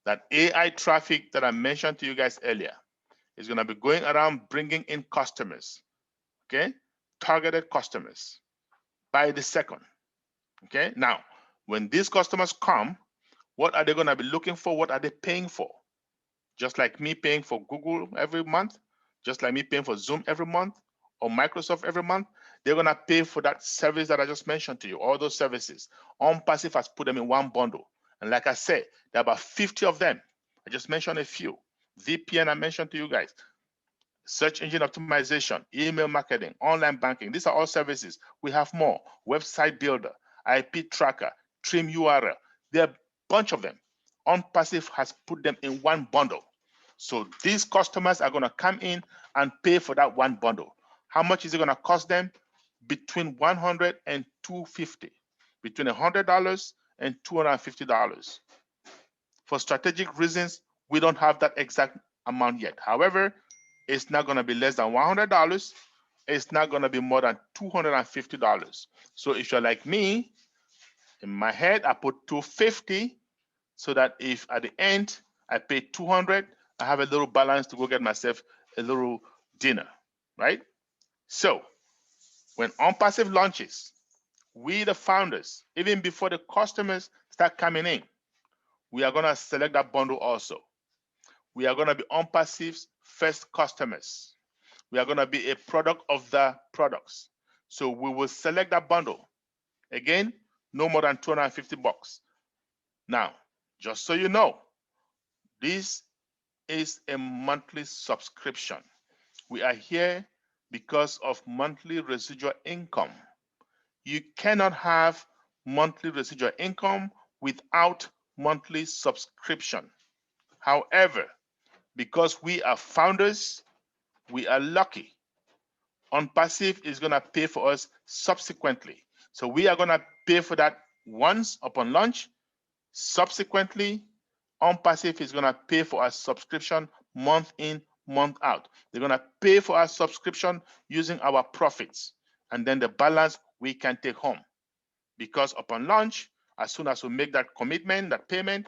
That AI traffic that I mentioned to you guys earlier is going to be going around bringing in customers, okay? Targeted customers by the second, okay? Now, when these customers come, what are they going to be looking for? What are they paying for? Just like me paying for Google every month, just like me paying for Zoom every month, or Microsoft every month, they're going to pay for that service that I just mentioned to you, all those services. OnPassive has put them in one bundle. And like I said, there are about 50 of them. I just mentioned a few. VPN, I mentioned to you guys. Search engine optimization, email marketing, online banking. These are all services. We have more. Website builder, IP tracker, trim URL. There are a bunch of them. OnPassive has put them in one bundle. So these customers are going to come in and pay for that one bundle. How much is it going to cost them? Between $100 and $250. Between $100 and $250. For strategic reasons, we don't have that exact amount yet. However, it's not going to be less than $100. It's not going to be more than $250. So if you're like me, in my head, I put $250 so that if at the end I pay $200, I have a little balance to go get myself a little dinner, right? So when OnPassive launches, we the founders, even before the customers start coming in, we are going to select that bundle also. We are going to be OnPassive's first customers. We are going to be a product of the products. So we will select that bundle. Again, no more than $250. Now, just so you know, this is a monthly subscription. We are here because of monthly residual income. You cannot have monthly residual income without monthly subscription. However, because we are founders, we are lucky. OnPassive is going to pay for us subsequently. So we are going to pay for that once upon launch. Subsequently, OnPassive is going to pay for our subscription month in, month out. They're going to pay for our subscription using our profits. And then the balance we can take home. Because upon launch, as soon as we make that commitment, that payment,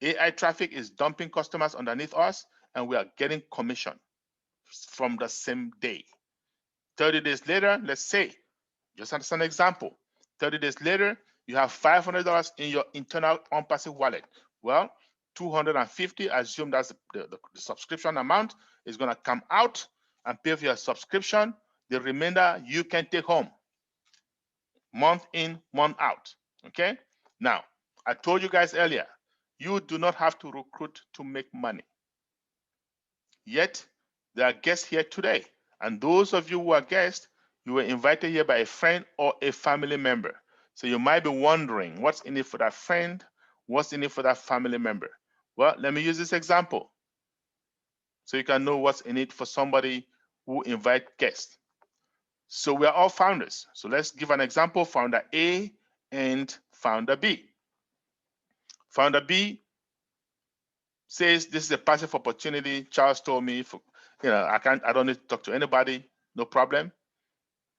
AI traffic is dumping customers underneath us, and we are getting commission from the same day. 30 days later, let's say, just as an example, 30 days later, you have $500 in your internal OnPassive wallet. Well, 250, assume that's the subscription amount, is going to come out and pay for your subscription. The remainder you can take home, month in, month out. Okay? Now, I told you guys earlier, you do not have to recruit to make money. Yet, there are guests here today. And those of you who are guests, You were invited here by a friend or a family member. So you might be wondering what's in it for that friend, what's in it for that family member. Well, let me use this example so you can know what's in it for somebody who invite guests. So we are all founders. So let's give an example, founder A and founder B. Founder B says this is a passive opportunity. Charles told me, I don't need to talk to anybody, no problem.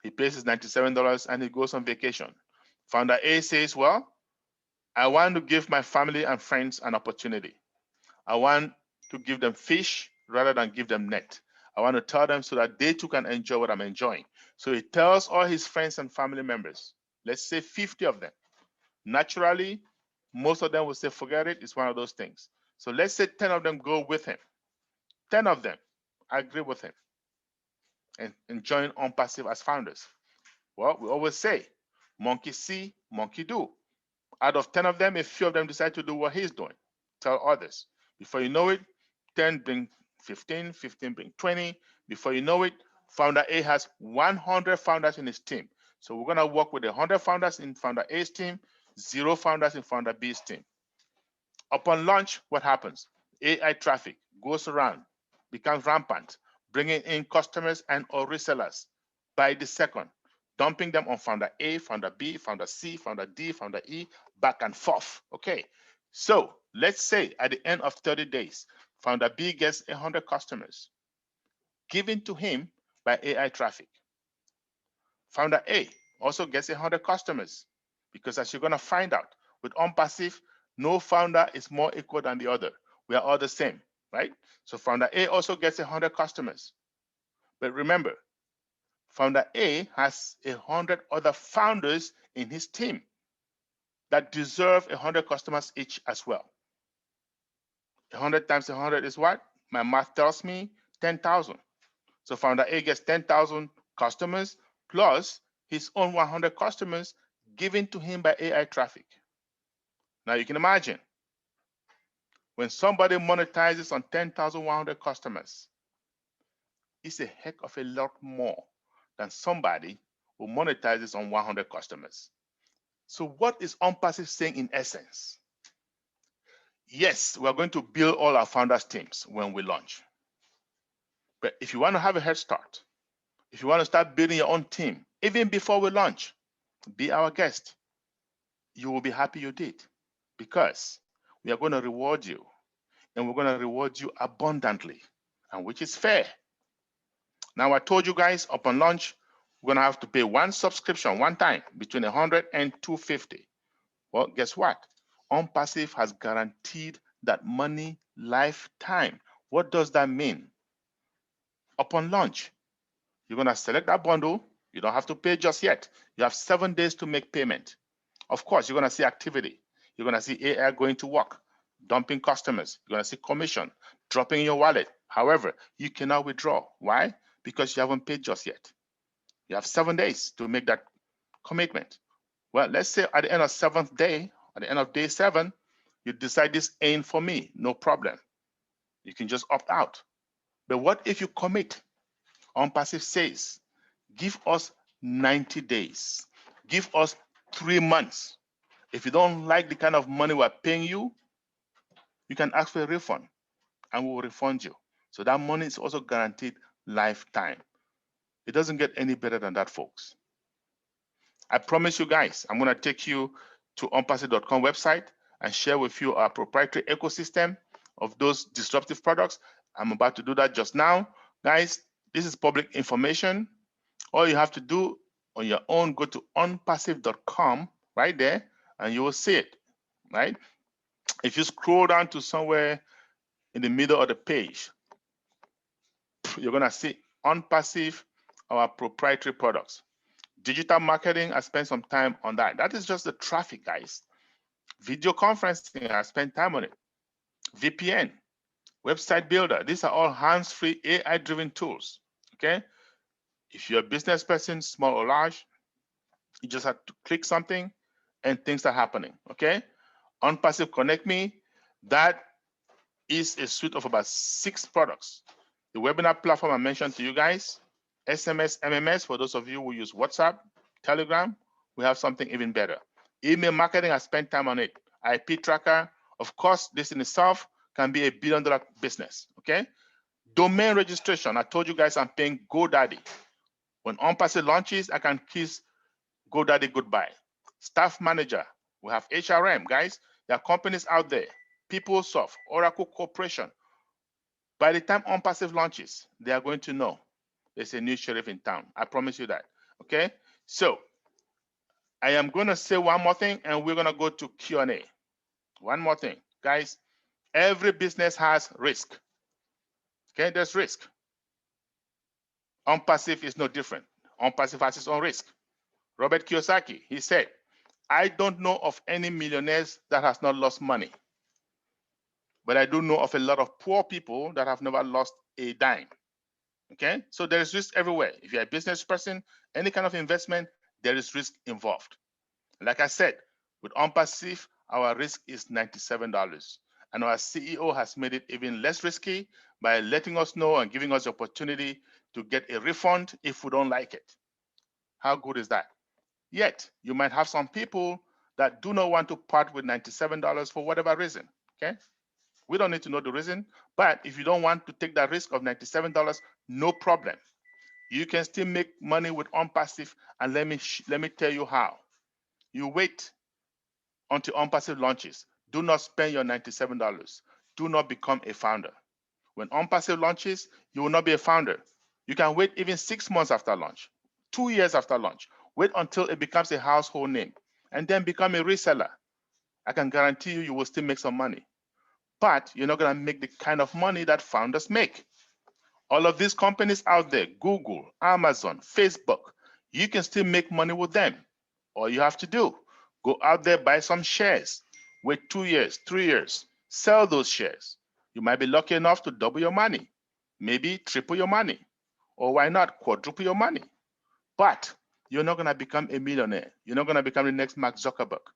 He pays his $97 and he goes on vacation. Founder A says, well, I want to give my family and friends an opportunity. I want to give them fish rather than give them net. I want to tell them so that they too can enjoy what I'm enjoying. So he tells all his friends and family members, let's say 50 of them. Naturally, most of them will say, forget it, it's one of those things. So let's say 10 of them go with him. 10 of them agree with him and join OnPassive as founders. Well, we always say, monkey see, monkey do. Out of 10 of them, a few of them decide to do what he's doing. Tell others. Before you know it, 10 bring 15, 15 bring 20. Before you know it, founder A has 100 founders in his team. So we're going to work with 100 founders in founder A's team, 0 founders in founder B's team. Upon launch, what happens? AI traffic goes around, becomes rampant, bringing in customers and or resellers by the second, dumping them on founder A, founder B, founder C, founder D, founder E, back and forth. Okay, so let's say at the end of 30 days, founder B gets 100 customers given to him by AI traffic. Founder A also gets 100 customers because, as you're going to find out, with OnPassive, no founder is more equal than the other. We are all the same, right? So founder A also gets 100 customers. But remember, founder A has 100 other founders in his team that deserve 100 customers each as well. 100 times 100 is what? My math tells me 10,000. So founder A gets 10,000 customers plus his own 100 customers given to him by AI traffic. Now you can imagine when somebody monetizes on 10,100 customers, it's a heck of a lot more than somebody who monetizes on 100 customers. So what is OnPassive saying in essence? Yes, we're going to build all our founders teams when we launch. But if you want to have a head start, if you want to start building your own team, even before we launch, be our guest. You will be happy you did, because we are going to reward you, and we're going to reward you abundantly, and which is fair. Now, I told you guys upon launch, we're going to have to pay one subscription one time between 100 and 250. Well, guess what? OnPassive has guaranteed that money lifetime. What does that mean? Upon launch, you're going to select that bundle. You don't have to pay just yet. You have 7 days to make payment. Of course, you're going to see activity. You're going to see AI going to work, dumping customers. You're going to see commission, dropping in your wallet. However, you cannot withdraw. Why? Because you haven't paid just yet. You have 7 days to make that commitment. Well, let's say at the end of 7th day, at the end of day 7, you decide this ain't for me. No problem. You can just opt out. But what if you commit? OnPassive says, give us 90 days. Give us 3 months. If you don't like the kind of money we're paying you, you can ask for a refund and we will refund you. So that money is also guaranteed lifetime. It doesn't get any better than that, folks. I promise you guys, I'm going to take you to onpassive.com website and share with you our proprietary ecosystem of those disruptive products. I'm about to do that just now. Guys, this is public information. All you have to do on your own, go to onpassive.com right there, and you will see it, right? If you scroll down to somewhere in the middle of the page, you're going to see OnPassive, our proprietary products. Digital marketing, I spent some time on that. That is just the traffic, guys. Video conferencing, I spent time on it. VPN, website builder, these are all hands-free AI-driven tools, okay? If you're a business person, small or large, you just have to click something and things are happening, okay? OnPassive Connect Me, that is a suite of about 6 products. The webinar platform I mentioned to you guys, SMS, MMS, for those of you who use WhatsApp, Telegram, we have something even better. Email marketing, I spent time on it. IP tracker, of course, this in itself can be $1 billion business, okay? Domain registration, I told you guys I'm paying GoDaddy. When OnPassive launches, I can kiss GoDaddy goodbye. Staff manager, we have HRM, guys. There are companies out there, PeopleSoft, Oracle Corporation. By the time OnPassive launches, they are going to know there's a new sheriff in town. I promise you that, okay? So I am going to say one more thing, and we're going to go to Q&A. One more thing, guys. Every business has risk, okay? There's risk. OnPassive is no different. OnPassive has its own risk. Robert Kiyosaki, he said, I don't know of any millionaires that has not lost money, but I do know of a lot of poor people that have never lost a dime. Okay, so there is risk everywhere. If you're a business person, any kind of investment, there is risk involved. Like I said, with OnPassive, our risk is $97. And our CEO has made it even less risky by letting us know and giving us the opportunity to get a refund if we don't like it. How good is that? Yet, you might have some people that do not want to part with $97 for whatever reason, okay? We don't need to know the reason, but if you don't want to take that risk of $97, no problem. You can still make money with OnPassive, and let me tell you how. You wait until OnPassive launches. Do not spend your $97. Do not become a founder. When OnPassive launches, you will not be a founder. You can wait even 6 months after launch, 2 years after launch. Wait until it becomes a household name, and then become a reseller. I can guarantee you, you will still make some money. But you're not going to make the kind of money that founders make. All of these companies out there, Google, Amazon, Facebook, you can still make money with them. All you have to do, go out there, buy some shares, wait 2 years, 3 years, sell those shares. You might be lucky enough to double your money, maybe triple your money, or why not quadruple your money. But you're not going to become a millionaire. You're not going to become the next Mark Zuckerberg.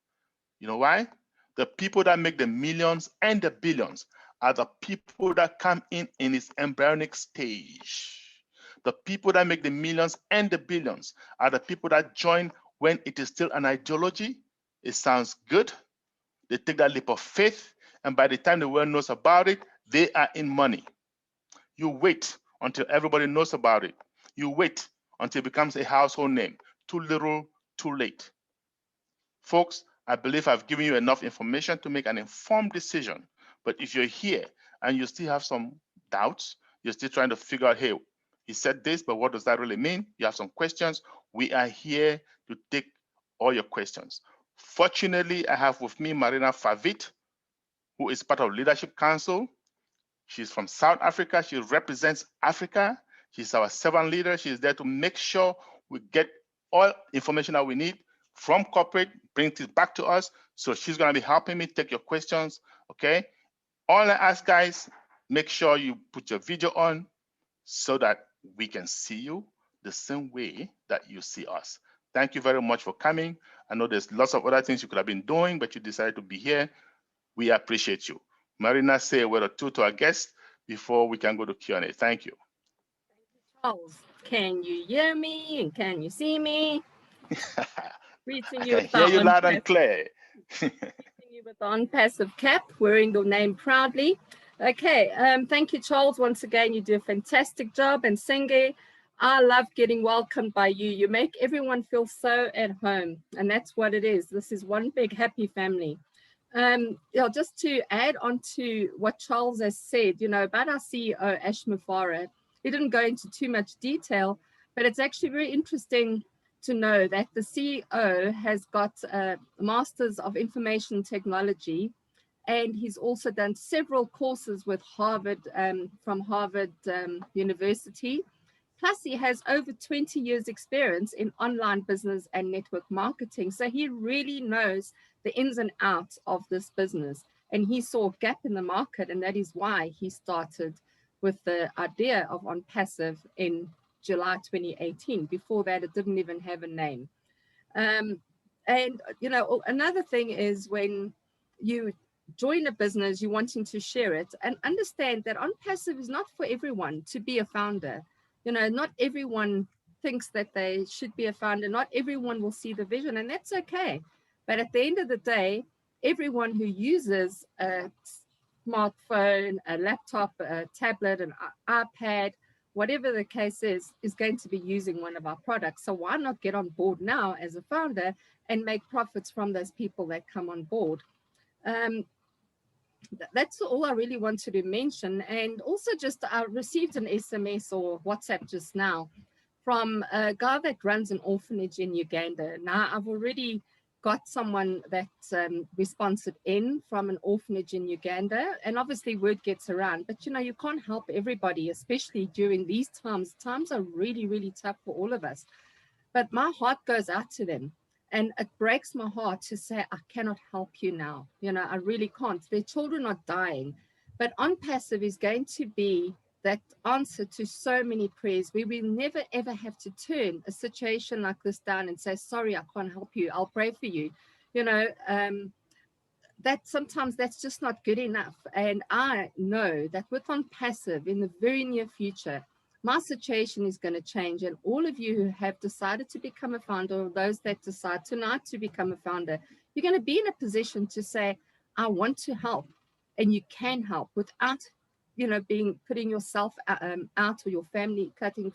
You know why? The people that make the millions and the billions are the people that come in its embryonic stage. The people that make the millions and the billions are the people that join when it is still an ideology. It sounds good. They take that leap of faith, and by the time the world knows about it, they are in money. You wait until everybody knows about it. You wait until it becomes a household name. Too little, too late. Folks, I believe I've given you enough information to make an informed decision. But if you're here and you still have some doubts, you're still trying to figure out, hey, he said this, but what does that really mean? You have some questions. We are here to take all your questions. Fortunately, I have with me Marina Favit, who is part of Leadership Council. She's from South Africa. She represents Africa. She's our servant leader. She's there to make sure we get all information that we need from corporate, bring it back to us. So she's going to be helping me take your questions, okay? All I ask, guys, make sure you put your video on so that we can see you the same way that you see us. Thank you very much for coming. I know there's lots of other things you could have been doing, but you decided to be here. We appreciate you. Marina, say a word or two to our guests before we can go to Q&A. Thank you. Charles, can you hear me and can you see me? Greeting I you can with hear our you loud and OnPassive, clear. greeting you with the OnPassive cap, wearing your name proudly. Okay, thank you, Charles. Once again, you do a fantastic job. And Senge, I love getting welcomed by you. You make everyone feel so at home, and that's what it is. This is one big happy family. Just to add on to what Charles has said, about our CEO, Ash Mufara, he didn't go into too much detail, but it's actually very interesting to know that the CEO has got a Masters of Information Technology, and he's also done several courses with Harvard, from Harvard University. Plus, he has over 20 years experience in online business and network marketing. So he really knows the ins and outs of this business. And he saw a gap in the market, and that is why he started with the idea of OnPassive in July 2018. Before that, it didn't even have a name. Another thing is when you join a business, you're wanting to share it, and understand that OnPassive is not for everyone to be a founder. You know, not everyone thinks that they should be a founder. Not everyone will see the vision, and that's okay. But at the end of the day, everyone who uses a smartphone, a laptop, a tablet, an iPad, whatever the case is going to be using one of our products. So why not get on board now as a founder and make profits from those people that come on board? That's all I really wanted to mention. And also just I received an SMS or WhatsApp just now from a guy that runs an orphanage in Uganda. Now I've already got someone that we sponsored in from an orphanage in Uganda, and obviously word gets around, but you know, you can't help everybody, especially during these times. Times are really, really tough for all of us. But my heart goes out to them. And it breaks my heart to say, I cannot help you now. You know, I really can't. Their children are dying. But OnPassive is going to be that answer to so many prayers. We will never, ever have to turn a situation like this down and say, sorry, I can't help you. I'll pray for you. You know, that sometimes that's just not good enough. And I know that with OnPassive in the very near future, my situation is going to change. And all of you who have decided to become a founder, or those that decide tonight to become a founder, you're going to be in a position to say, I want to help. And you can help without, you know, putting yourself out, or your family, cutting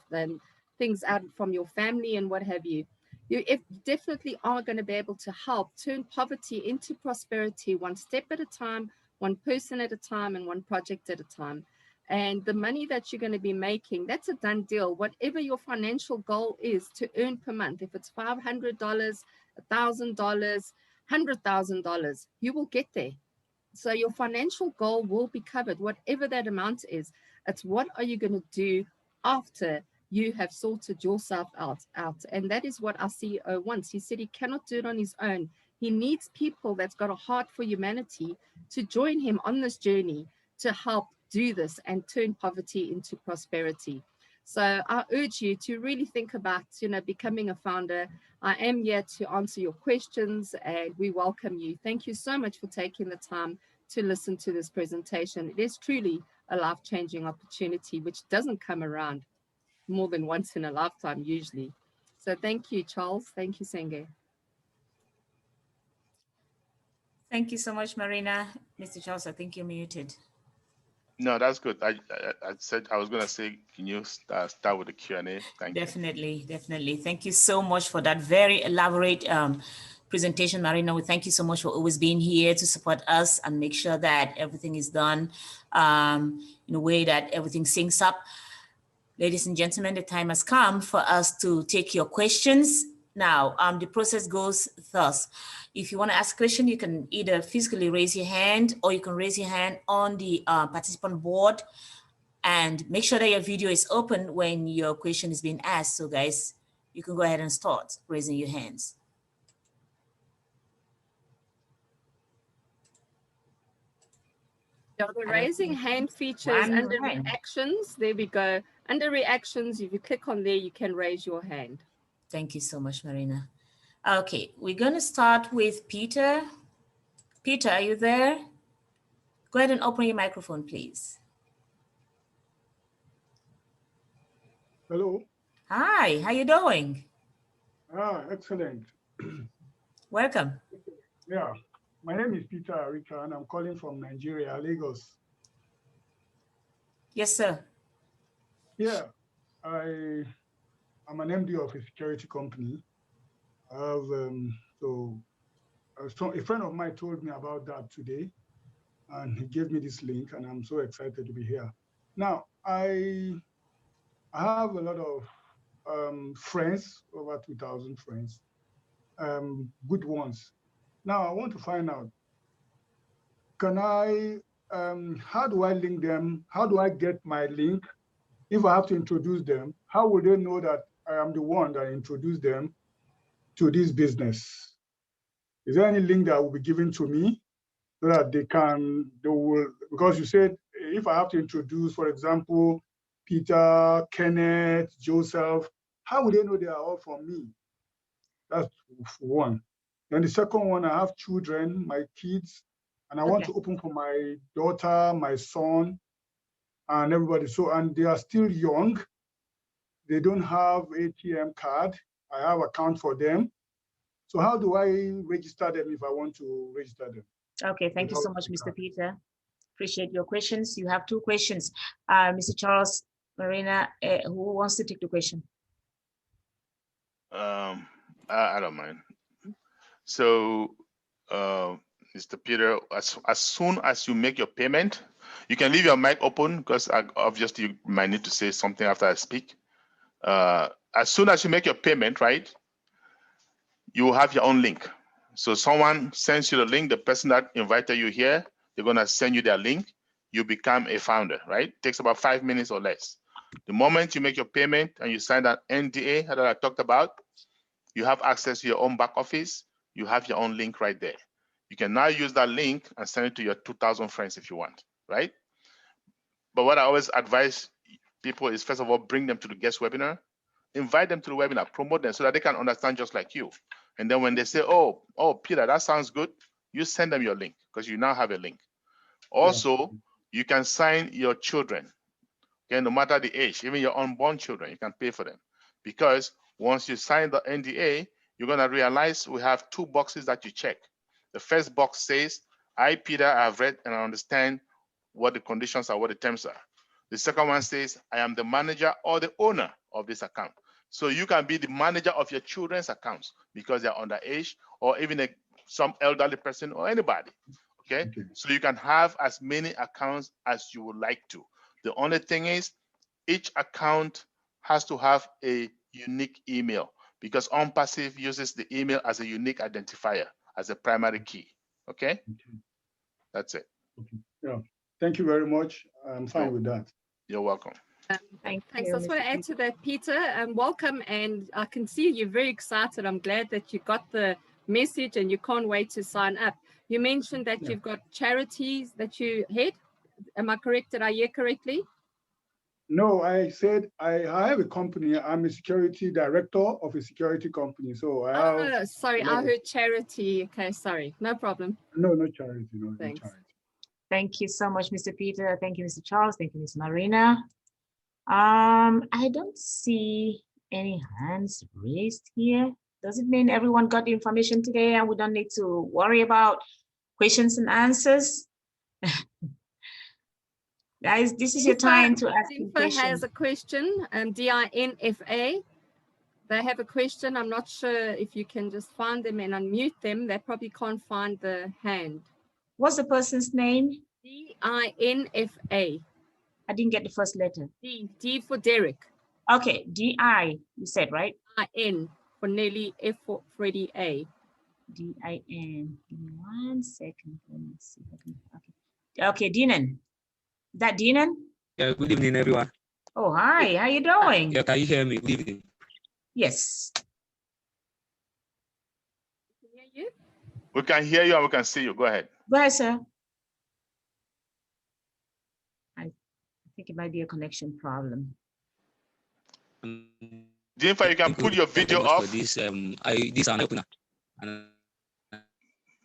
things out from your family and what have you. You definitely are going to be able to help turn poverty into prosperity, one step at a time, one person at a time, and one project at a time. And the money that you're going to be making, that's a done deal. Whatever your financial goal is to earn per month, if it's $500, $1,000, $100,000, you will get there. So your financial goal will be covered, whatever that amount is. It's what are you going to do after you have sorted yourself out. And that is what our CEO wants. He said he cannot do it on his own. He needs people that's got a heart for humanity to join him on this journey to help do this and turn poverty into prosperity. So I urge you to really think about, you know, becoming a founder. I am here to answer your questions, and we welcome you. Thank you so much for taking the time to listen to this presentation. It is truly a life-changing opportunity, which doesn't come around more than once in a lifetime usually. So thank you, Charles. Thank you, Senge. Thank you so much, Marina. Mr. Charles, I think you're muted. No, that's good. I said I was going to say, can you start with the Q&A? Thank you. Definitely. Thank you so much for that very elaborate presentation, Marina. We thank you so much for always being here to support us and make sure that everything is done in a way that everything syncs up. Ladies and gentlemen, the time has come for us to take your questions. Now, the process goes thus. If you want to ask a question, you can either physically raise your hand, or you can raise your hand on the participant board, and make sure that your video is open when your question is being asked. So guys, you can go ahead and start raising your hands. Yeah, the raising hand feature is under reactions. There we go. Under reactions, if you click on there, you can raise your hand. Thank you so much, Marina. Okay, we're going to start with Peter. Peter, are you there? Go ahead and open your microphone, please. Hello. Hi, how you doing? Excellent. Welcome. Yeah, my name is Peter Arika, and I'm calling from Nigeria, Lagos. Yes, sir. Yeah, I'm an MD of a security company. I have, so a friend of mine told me about that today, and he gave me this link, and I'm so excited to be here. Now, I have a lot of friends, over 2,000 friends, good ones. Now, I want to find out, can I, how do I link them? How do I get my link? If I have to introduce them, how will they know that I am the one that introduced them to this business? Is there any link that will be given to me so that they will, because you said, if I have to introduce, for example, Peter, Kenneth, Joseph, how will they know they are all from me? That's one. Then the second one, I have children, my kids, and I want to open for my daughter, my son, and everybody. So, and they are still young. they don't have ATM card. I have account for them. So how do I register them if I want to register them? Okay, thank you so much, Mr. Peter. Appreciate your questions. You have two questions. Mr. Charles, Marina, who wants to take the question? I don't mind. So, Mr. Peter, as soon as you make your payment, you can leave your mic open because obviously you might need to say something after I speak. As soon as you make your payment, right, you will have your own link. So someone sends you the link, the person that invited you here, they're gonna send you their link. You become a founder, right? It takes about 5 minutes or less. The moment you make your payment and you sign that NDA that I talked about, you have access to your own back office. You have your own link right there. You can now use that link and send it to your 2,000 friends if you want, right? But what I always advise people is, first of all, bring them to the guest webinar, invite them to the webinar, promote them so that they can understand just like you. And then when they say, oh, Peter, that sounds good, you send them your link because you now have a link. Also, you can sign your children, okay, no matter the age, even your unborn children, you can pay for them. Because once you sign the NDA, you're gonna realize we have two boxes that you check. The first box says, I, Peter, have read and I understand what the conditions are, what the terms are. The second one says, I am the manager or the owner of this account. So you can be the manager of your children's accounts because they're underage or even some elderly person or anybody, okay? So you can have as many accounts as you would like to. The only thing is each account has to have a unique email because OnPassive uses the email as a unique identifier, as a primary key, okay? That's it. Okay. Yeah. Thank you very much. I'm fine with that. You're welcome. Thanks. I just want to add to that, Peter. Welcome, and I can see you're very excited. I'm glad that you got the message and you can't wait to sign up. You mentioned that you've got charities that you head. Am I correct? Did I hear correctly? No, I said I have a company. I'm a security director of a security company. So I have. Sorry, I heard charity. Okay, sorry, no problem. No, no charity. No, thanks. No charity. Thank you so much, Mr. Peter. Thank you, Mr. Charles. Thank you, Ms. Marina. I don't see any hands raised here. Does it mean everyone got the information today and we don't need to worry about questions and answers? Guys, this is your time to ask a question. Has a question, DINFA. They have a question. I'm not sure if you can just find them and unmute them. They probably can't find the hand. What's the person's name? DINFA. I didn't get the first letter. D for Derek. Okay, DI, you said, right? IN for Nelly, F for Freddie, A. DIN. Give me 1 second. Let me see. Okay, Dinan. Is that Dinan? Yeah, good evening, everyone. Oh, hi. How you doing? Yeah, can you hear me? Good evening. Yes. Can you hear you? We can hear you and we can see you. Go ahead. Go ahead, sir. I think it might be a connection problem. Jennifer, you can put your video off. This this an opener.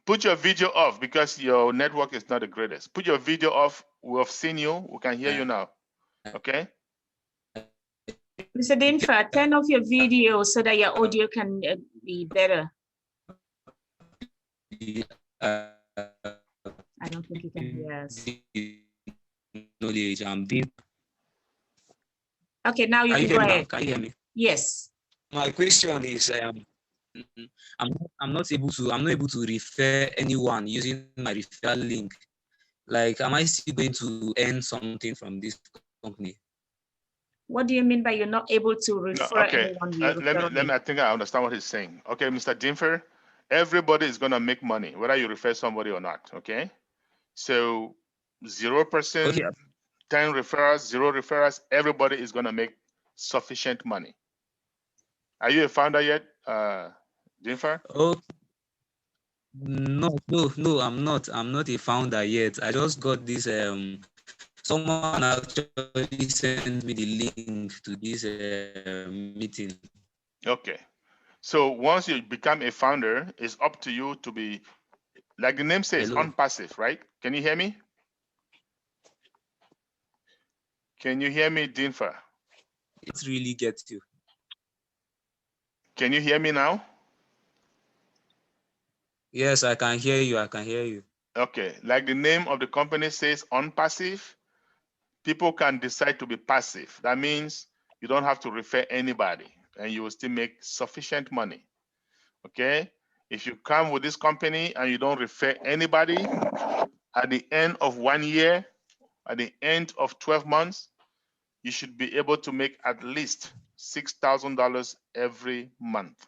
Put your video off because your network is not the greatest. Put your video off. We have seen you. We can hear you now. Okay. Mr. Dinfa, turn off your video so that your audio can be better. I don't think you can hear us. Okay, now you can go ahead. Can you hear me? Yes. My question is, I'm not able to refer anyone using my referral link. Like, am I still going to earn something from this company? What do you mean by you're not able to refer anyone? Let me. I think I understand what he's saying. Okay, Mr. Dinfer, everybody is gonna make money whether you refer somebody or not. Okay, so 0%, okay. 10 referrals, 0 referrals, everybody is gonna make sufficient money. Are you a founder yet, Dinfer? Oh, no, I'm not. I'm not a founder yet. I just got this. Someone actually sent me the link to this meeting. Okay, so once you become a founder, it's up to you to be, like the name says, OnPassive, right? Can you hear me? Can you hear me, Dinfer? It really gets you. Can you hear me now? Yes, I can hear you. I can hear you. Okay, like the name of the company says, OnPassive, people can decide to be passive. That means you don't have to refer anybody and you will still make sufficient money. Okay, if you come with this company and you don't refer anybody, at the end of 1 year, at the end of 12 months, you should be able to make at least $6,000 every month.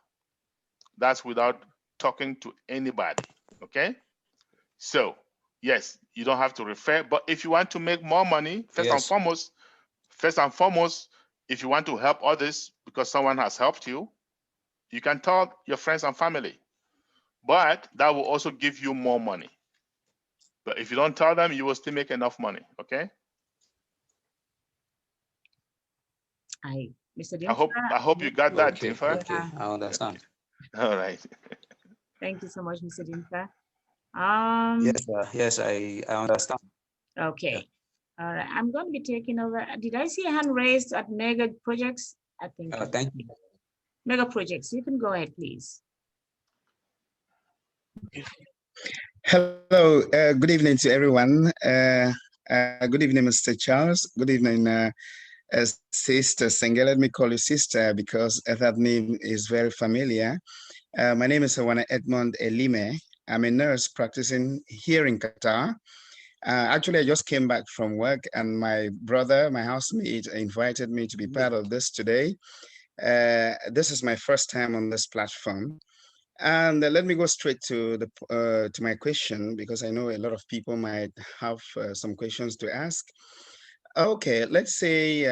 That's without talking to anybody. Okay, so yes, you don't have to refer, but if you want to make more money, first and foremost, if you want to help others because someone has helped you, you can tell your friends and family, but that will also give you more money. But if you don't tell them, you will still make enough money. Okay. Mr. I hope you got that, Okay, Dinfa. okay, I understand. All right. Thank you so much, Mr. Dinfa. Yes, yes, I understand. Okay. All right. I'm going to be taking over. Did I see a hand raised at Mega Projects? I think. Thank you. Mega Projects. You can go ahead, please. Hello, good evening to everyone. Good evening, Mr. Charles. Good evening, Sister Senge. Let me call you sister because that name is very familiar. My name is Awana Edmond Elime. I'm a nurse practicing here in Qatar. Actually, I just came back from work and my brother, my housemate, invited me to be part of this today. This is my first time on this platform. And let me go straight to to my question because I know a lot of people might have some questions to ask. Okay, let's say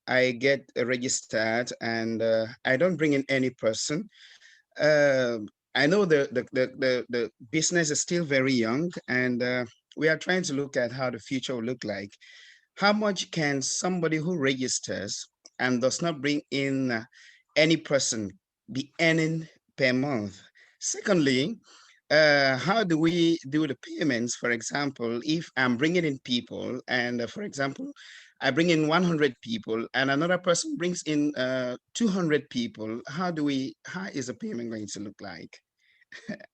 I get registered and I don't bring in any person. Uh, I know the business is still very young and we are trying to look at how the future will look like. How much can somebody who registers and does not bring in any person be earning per month? Secondly, how do we do the payments? For example, if I'm bringing in people and for example, I bring in 100 people and another person brings in 200 people, how is the payment going to look like?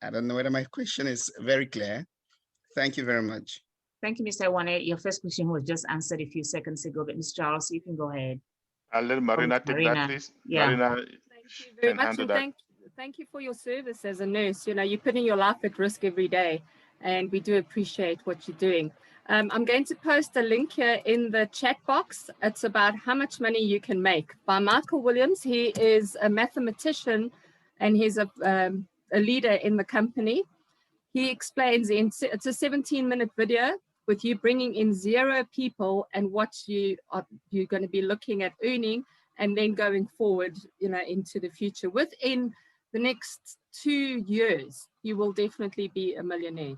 I don't know whether my question is very clear. Thank you very much. Thank you, Mr. Awane. Your first question was just answered a few seconds ago, but Ms. Charles, you can go ahead. I'll let Marina take that, please. Yeah. Marina Thank you very can much, handle and that. thank you for your service as a nurse. You know, you're putting your life at risk every day, and we do appreciate what you're doing. I'm going to post a link here in the chat box. It's about how much money you can make by Michael Williams. He is a mathematician, and he's a leader in the company. He explains it's a 17-minute video with you bringing in 0 people and what you're going to be looking at earning and then going forward, you know, into the future. Within the next 2 years, you will definitely be a millionaire.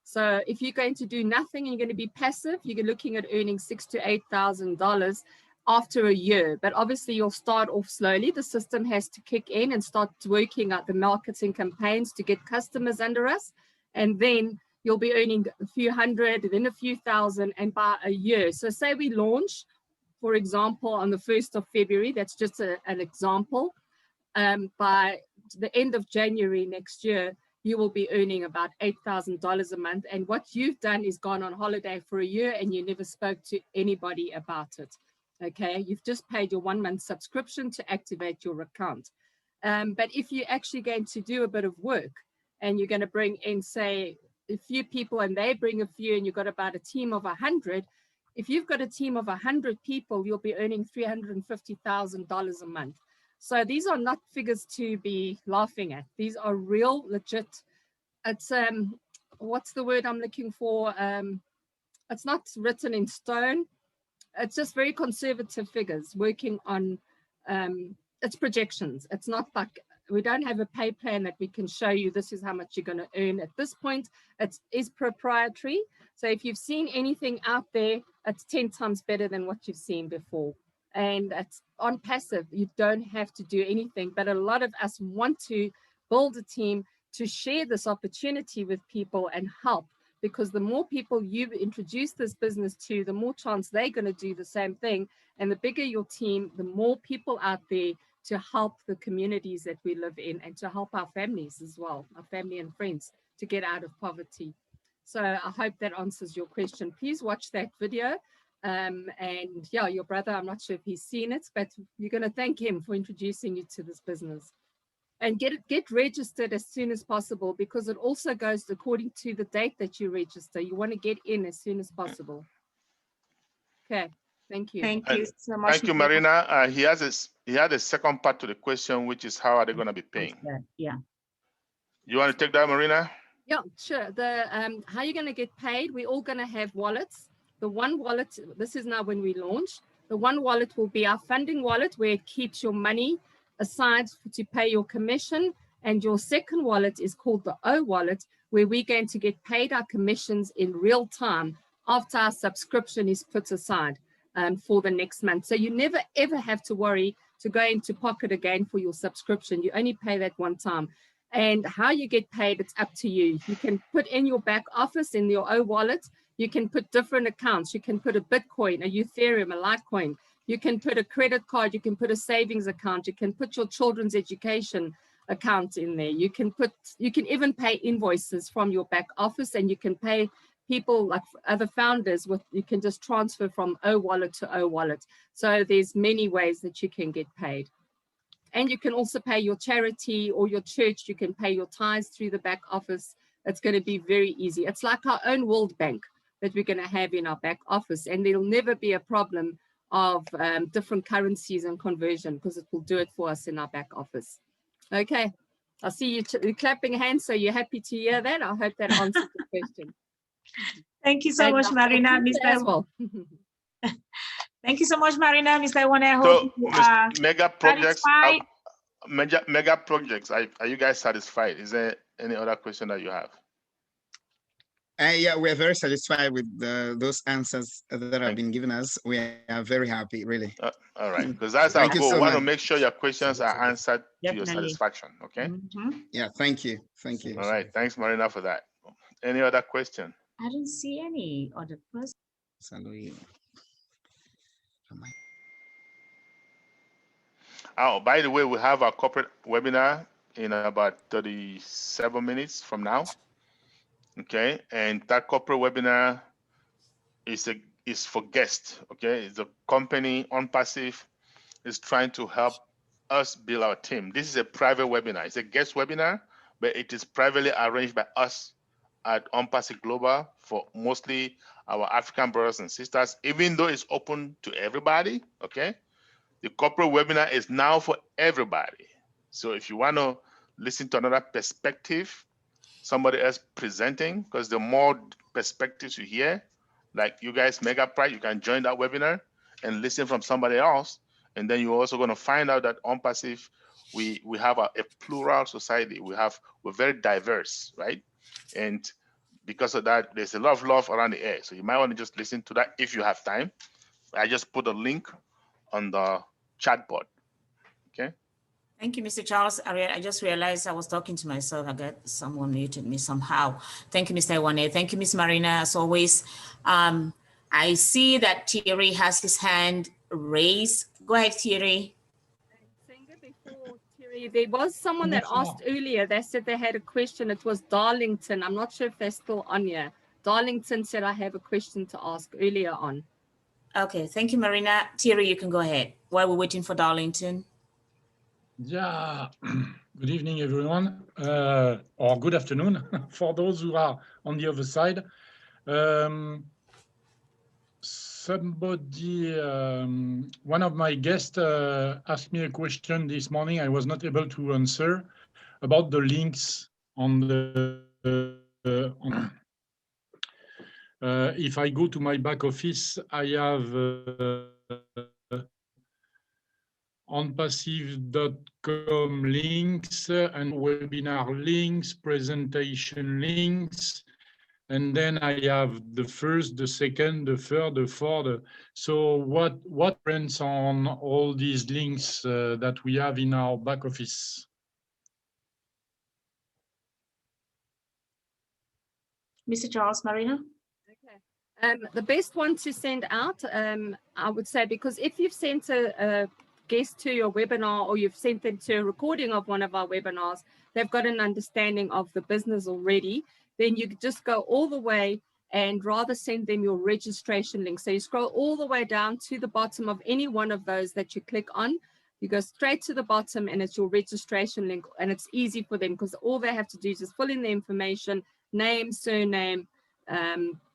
So if you're going to do nothing and you're going to be passive, you're looking at earning $6,000 to $8,000 after a year. But obviously you'll start off slowly. The system has to kick in and start working out the marketing campaigns to get customers under us. And then you'll be earning a few hundred, then a few thousand, and by a year. So say we launch, for example, on the 1st of February, that's just an example. By the end of January next year, you will be earning about $8,000 a month. And what you've done is gone on holiday for a year and you never spoke to anybody about it. Okay, you've just paid your 1-month subscription to activate your account. But if you're actually going to do a bit of work and you're going to bring in, say, a few people and they bring a few and you've got about a team of 100, if you've got a team of 100 people, you'll be earning $350,000 a month. So these are not figures to be laughing at. These are real, legit. It's, what's the word I'm looking for? It's not written in stone. It's just very conservative figures working on, it's projections. It's not like, we don't have a pay plan that we can show you this is how much you're going to earn at this point. It is proprietary. So if you've seen anything out there, it's 10 times better than what you've seen before. And it's OnPassive. You don't have to do anything, but a lot of us want to build a team to share this opportunity with people and help, because the more people you introduce this business to, the more chance they're going to do the same thing. And the bigger your team, the more people out there to help the communities that we live in and to help our families as well, our family and friends, to get out of poverty. So I hope that answers your question. Please watch that video. And yeah, your brother, I'm not sure if he's seen it, but you're going to thank him for introducing you to this business. And get registered as soon as possible, because it also goes according to the date that you register. You want to get in as soon as possible. Okay, thank you. Thank you so much. Thank you, Marina. He had a second part to the question, which is how are they going to be paying? Yeah. You want to take that, Marina? Yeah, sure. The how you're going to get paid, we're all going to have wallets. The one wallet, this is now when we launch, the one wallet will be our funding wallet, where it keeps your money aside to pay your commission. And your second wallet is called the O wallet, where we're going to get paid our commissions in real time after our subscription is put aside for the next month. So you never ever have to worry to go into pocket again for your subscription. You only pay that one time. And how you get paid, it's up to you. You can put in your back office in your O wallet. You can put different accounts. You can put a Bitcoin, a Ethereum, a Litecoin. You can put a credit card. You can put a savings account. You can put your children's education account in there. You can even pay invoices from your back office, and you can pay people like other founders with, you can just transfer from O wallet to O wallet. So there's many ways that you can get paid. And you can also pay your charity or your church. You can pay your tithes through the back office. It's going to be very easy. It's like our own World Bank that we're going to have in our back office. And there'll never be a problem of different currencies and conversion, because it will do it for us in our back office. Okay. I see you clapping hands. So you're happy to hear that. I hope that answers the question. Thank you so much, Marina. Well. Thank you so much, Marina. Mr. Iwane, I So, hope you are mega projects, satisfied. mega projects. Are you guys satisfied? Is there any other question that you have? Yeah, we're very satisfied with those answers that have been given us. We are very happy, really. All right, because that's our goal. So We want to much. make sure your questions are answered to your Definitely. satisfaction. Okay. Yeah, thank you. Thank you. All right. Thanks, Marina, for that. Any other question? I don't see any other question. Oh, by the way, we have our corporate webinar in about 37 minutes from now. Okay, and that corporate webinar is for guests. Okay, it's a company OnPassive is trying to help us build our team. This is a private webinar. It's a guest webinar, but it is privately arranged by us at OnPassive Global for mostly our African brothers and sisters, even though it's open to everybody. Okay, the corporate webinar is now for everybody. So if you want to listen to another perspective, somebody else presenting, because the more perspectives you hear, like you guys, Mega Pride, you can join that webinar and listen from somebody else. And then you're also going to find out that OnPassive, we have a plural society. We're very diverse, right? And because of that, there's a lot of love around the air. So you might want to just listen to that if you have time. I just put a link on the chat board. Okay. Thank you, Mr. Charles. I just realized I was talking to myself. I got someone muted me somehow. Thank you, Mr. Iwane. Thank you, Miss Marina, as always. I see that Thierry has his hand raised. Go ahead, Thierry. Before Thierry, there was someone that asked earlier. They said they had a question. It was Darlington. I'm not sure if they're still on here. Darlington said, I have a question to ask earlier on. Okay, thank you, Marina. Thierry, you can go ahead while we're waiting for Darlington. Yeah, good evening, everyone, or good afternoon for those who are on the other side. Somebody, one of my guests asked me a question this morning I was not able to answer about the links on the, if I go to my back office, I have OnPassive.com links and webinar links, presentation links, and then I have the first, the second, the third, the fourth. So what runs on all these links that we have in our back office? Mr. Charles, Marina? Okay. The best one to send out, I would say, because if you've sent a guest to your webinar or you've sent them to a recording of one of our webinars, they've got an understanding of the business already, then you just go all the way and rather send them your registration link. So you scroll all the way down to the bottom of any one of those that you click on. You go straight to the bottom and it's your registration link, and it's easy for them because all they have to do is just fill in the information, name, surname,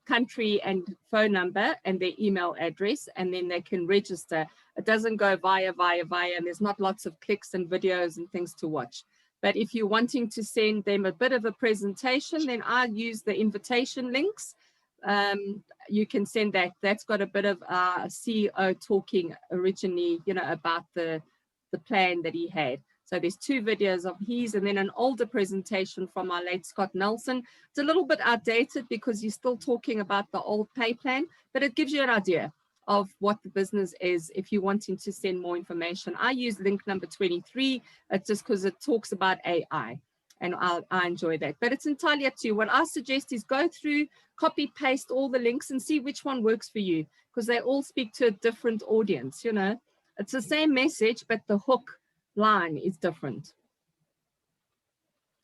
country and phone number and their email address, and then they can register. It doesn't go via, and there's not lots of clicks and videos and things to watch. But if you're wanting to send them a bit of a presentation, then I use the invitation links. You can send that. That's got a bit of CEO talking originally, you know, about the plan that he had. So there's 2 videos of his and then an older presentation from our late Scott Nelson. It's a little bit outdated because you're still talking about the old pay plan, but it gives you an idea of what the business is if you're wanting to send more information. I use link number 23. It's just because it talks about AI and I enjoy that. But it's entirely up to you. What I suggest is go through, copy, paste all the links and see which one works for you, because they all speak to a different audience, you know. It's the same message, but the hook line is different.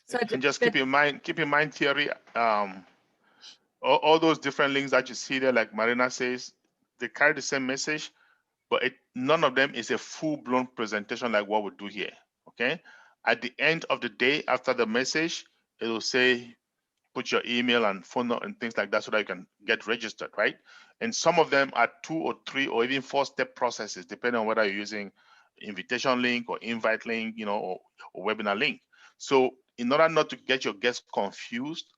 So and just keep in mind, Thierry, all those different links that you see there, like Marina says, they carry the same message, but none of them is a full-blown presentation like what we do here. Okay. At the end of the day, after the message, it will say, put your email and phone number and things like that so that you can get registered, right? And some of them are 2 or 3 or even 4-step processes, depending on whether you're using invitation link or invite link, you know, or webinar link. So in order not to get your guests confused,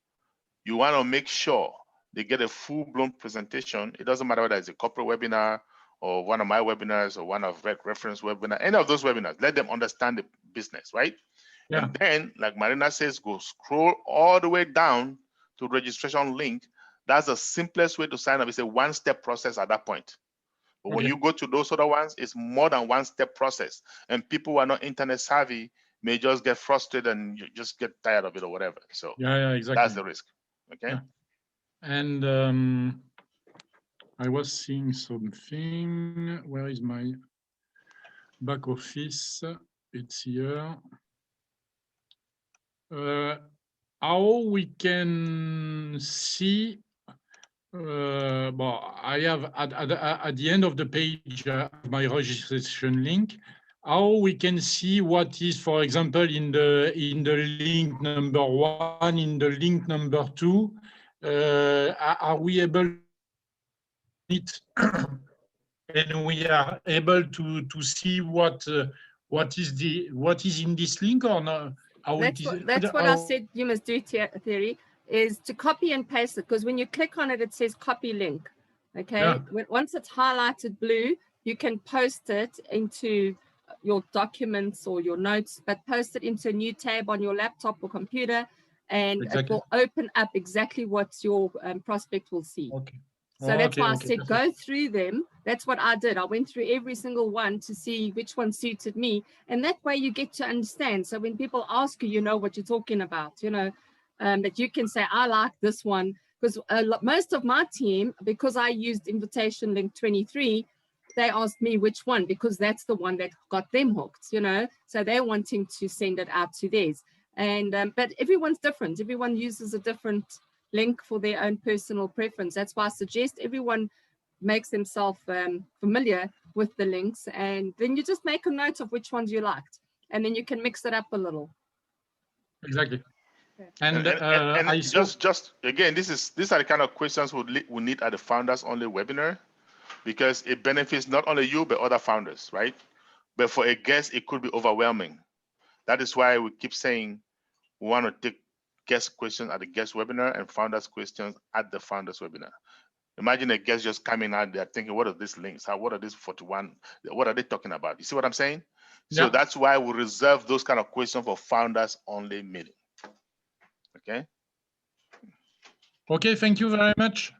you want to make sure they get a full-blown presentation. It doesn't matter whether it's a corporate webinar or one of my webinars or one of reference webinar, any of those webinars, let them understand the business, right? Yeah. And then, like Marina says, go scroll all the way down to registration link. That's the simplest way to sign up. It's a 1-step process at that point. But when you go to those other ones, it's more than 1-step process. And people who are not internet savvy may just get frustrated and you just get tired of it or whatever. So yeah, exactly. That's the risk. Okay. Yeah. And I was seeing something. Where is my back office? It's here. How we can see, well, I have at the end of the page my registration link. How we can see what is, for example, in the link number 1, in the link number 2, are we able it and we are able to see what is in this link or not? That's what I said you must do, Thierry, is to copy and paste it, because when you click on it, it says copy link. Okay. Yeah. Once it's highlighted blue, you can post it into your documents or your notes, but post it into a new tab on your laptop or computer, and it will open up exactly what your prospect will see. Okay. So that's why I said go through them. That's what I did. I went through every single one to see which one suited me. And that way you get to understand. So when people ask you, you know what you're talking about, you know, that you can say, I like this one. Because most of my team, because I used invitation link 23, they asked me which one, because that's the one that got them hooked, you know. So they're wanting to send it out to theirs. And but everyone's different. Everyone uses a different link for their own personal preference. That's why I suggest everyone makes themselves familiar with the links, and then you just make a note of which ones you liked, and then you can mix it up a little. Exactly. Okay. And I just again, these are the kind of questions we need at the founders only webinar, because it benefits not only you but other founders, right? But for a guest, it could be overwhelming. That is why we keep saying we want to take guest questions at the guest webinar and founders questions at the founders webinar. Imagine a guest just coming out there thinking, what are these links? What are these 41? What are they talking about? You see what I'm saying? Yeah. So that's why we reserve those kind of questions for founders only meeting. Okay. Okay, thank you very much.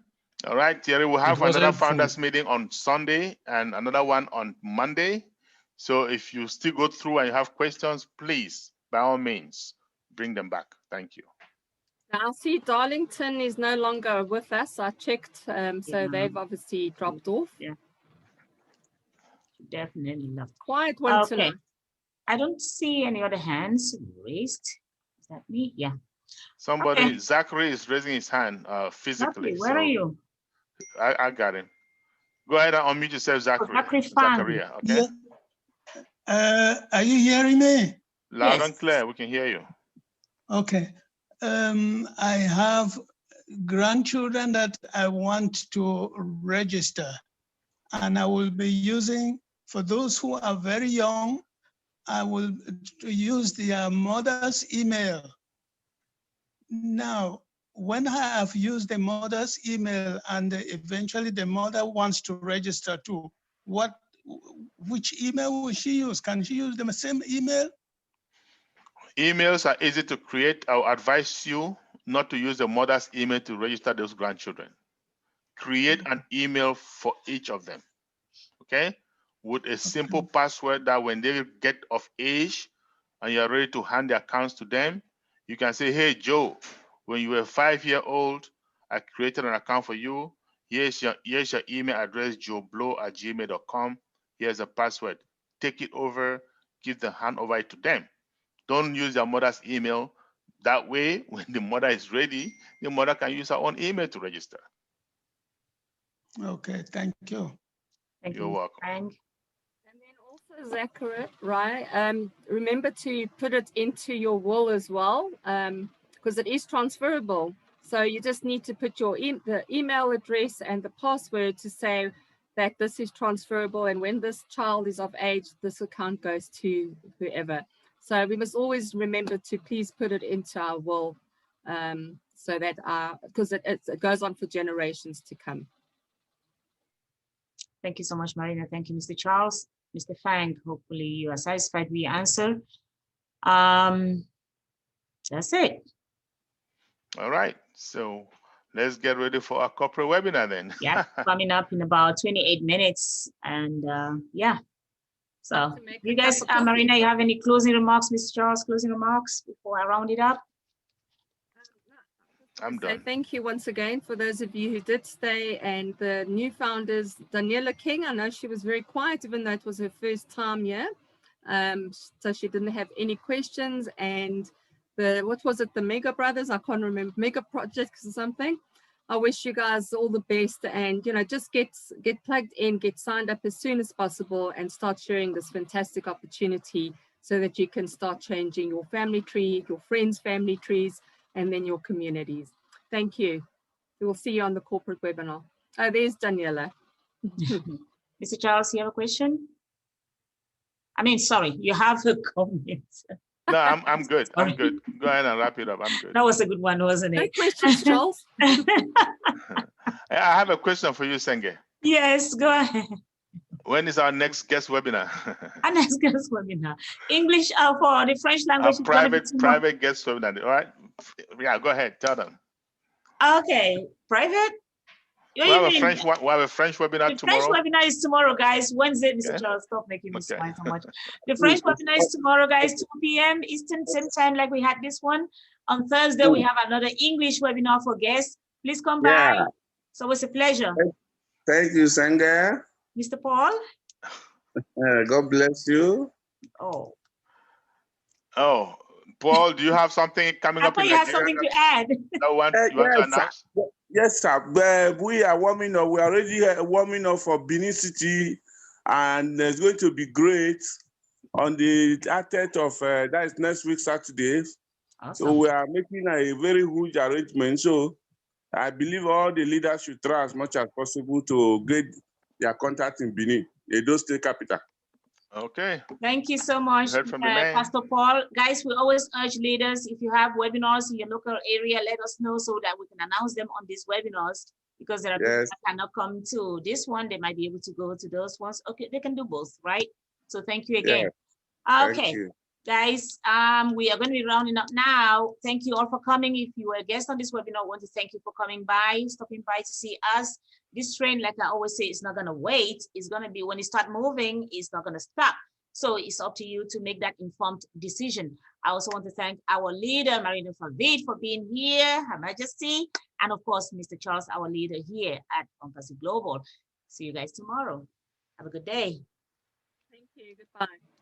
All right, Thierry, we'll have another founders meeting on Sunday and another one on Monday. So if you still go through and you have questions, please, by all means, bring them back. Thank you. Now, see, Darlington is no longer with us. I checked, so Yeah. they've obviously dropped off. Yeah. Definitely love. Quiet one Okay. tonight. I don't see any other hands raised. Is that me? Yeah. Somebody, Okay. Zachary is raising his hand physically. Zachary, where are you? I got him. Go ahead and unmute yourself, Zachary. Zachary Fang. Zachariah, okay? Are you hearing me? Loud Yes. and clear, we can hear you. Okay. I have grandchildren that I want to register, and I will be using, for those who are very young, I will use their mother's email. Now, when I have used the mother's email and eventually the mother wants to register too, which email will she use? Can she use the same email? Emails are easy to create. I'll advise you not to use the mother's email to register those grandchildren. Create an email for each of them, okay? With a simple password that when they get of age and you're ready to hand the accounts to them, you can say, hey, Joe, when you were 5-year-old, I created an account for you. Here's your email address, joeblow@gmail.com. Here's a password. Take it over, hand over it to them. Don't use your mother's email. That way, when the mother is ready, the mother can use her own email to register. Okay, thank you. Thank You're you. welcome. And then also, Zachary, right? Remember to put it into your will as well, because it is transferable. So you just need to put your the email address and the password to say that this is transferable, and when this child is of age, this account goes to whoever. So we must always remember to please put it into our will, so that because it goes on for generations to come. Thank you so much, Marina. Thank you, Mr. Charles. Mr. Fang, hopefully you are satisfied with your answer. That's it. All right, so let's get ready for our corporate webinar then. Yeah, coming up in about 28 minutes. And yeah, so you guys, Marina, you have any closing remarks, Mr. Charles, closing remarks before I round it up? I'm done. Thank you once again for those of you who did stay, and the new founders, Daniela King. I know she was very quiet, even though it was her first time here. So she didn't have any questions. And what was it, the Mega Brothers? I can't remember, Mega Projects or something. I wish you guys all the best, and just get plugged in, get signed up as soon as possible, and start sharing this fantastic opportunity so that you can start changing your family tree, your friends' family trees, and then your communities. Thank you. We will see you on the corporate webinar. Oh, there's Daniela. Mr. Charles, you have a question? I mean, sorry, you have a comment. No, I'm good. I'm good. Go ahead and wrap it up. I'm good. That was a good one, wasn't it? No questions, Charles. I have a question for you, Senge. Yes, go ahead. When is our next guest webinar? Our next guest webinar. English for the French language. Private guest webinar. All right. Yeah, go ahead. Tell them. Okay, private. We have a French webinar tomorrow. The French webinar is tomorrow, guys. Wednesday, Mr. Charles, stop making me smile so much. The French webinar is tomorrow, guys, 2 p.m. Eastern, same time like we had this one. On Thursday, we have another English webinar for guests. Please come by. So it's a pleasure. Thank you, Sanga. Mr. Paul. God bless you. Oh, Paul, do you have something coming up? I thought you had something to add. No one, you want to announce? Yes, sir. We are warming up. We are already warming up for Benin City, and it's going to be great on the 30th of that is next week, Saturday. Awesome. So we are making a very huge arrangement. So I believe all the leaders should try as much as possible to get their contact in Benin, Edo State capital. Okay. Thank you so much, Pastor Paul. Guys, we always urge leaders, if you have webinars in your local area, let us know so that we can announce them on these webinars, because there are people that cannot come to this one. They might be able to go to those ones. Okay, they can do both, right? So thank you again. Okay, guys, we are going to be rounding up now. Thank you all for coming. If you were a guest on this webinar, I want to thank you for coming by, stopping by to see us. This train, like I always say, it's not going to wait. It's going to be, when it start moving, it's not going to stop. So it's up to you to make that informed decision. I also want to thank our leader, Marina Favid, for being here, Her Majesty, and of course, Mr. Charles, our leader here at OnPassive Global. See you guys tomorrow. Have a good day. Thank you. Goodbye.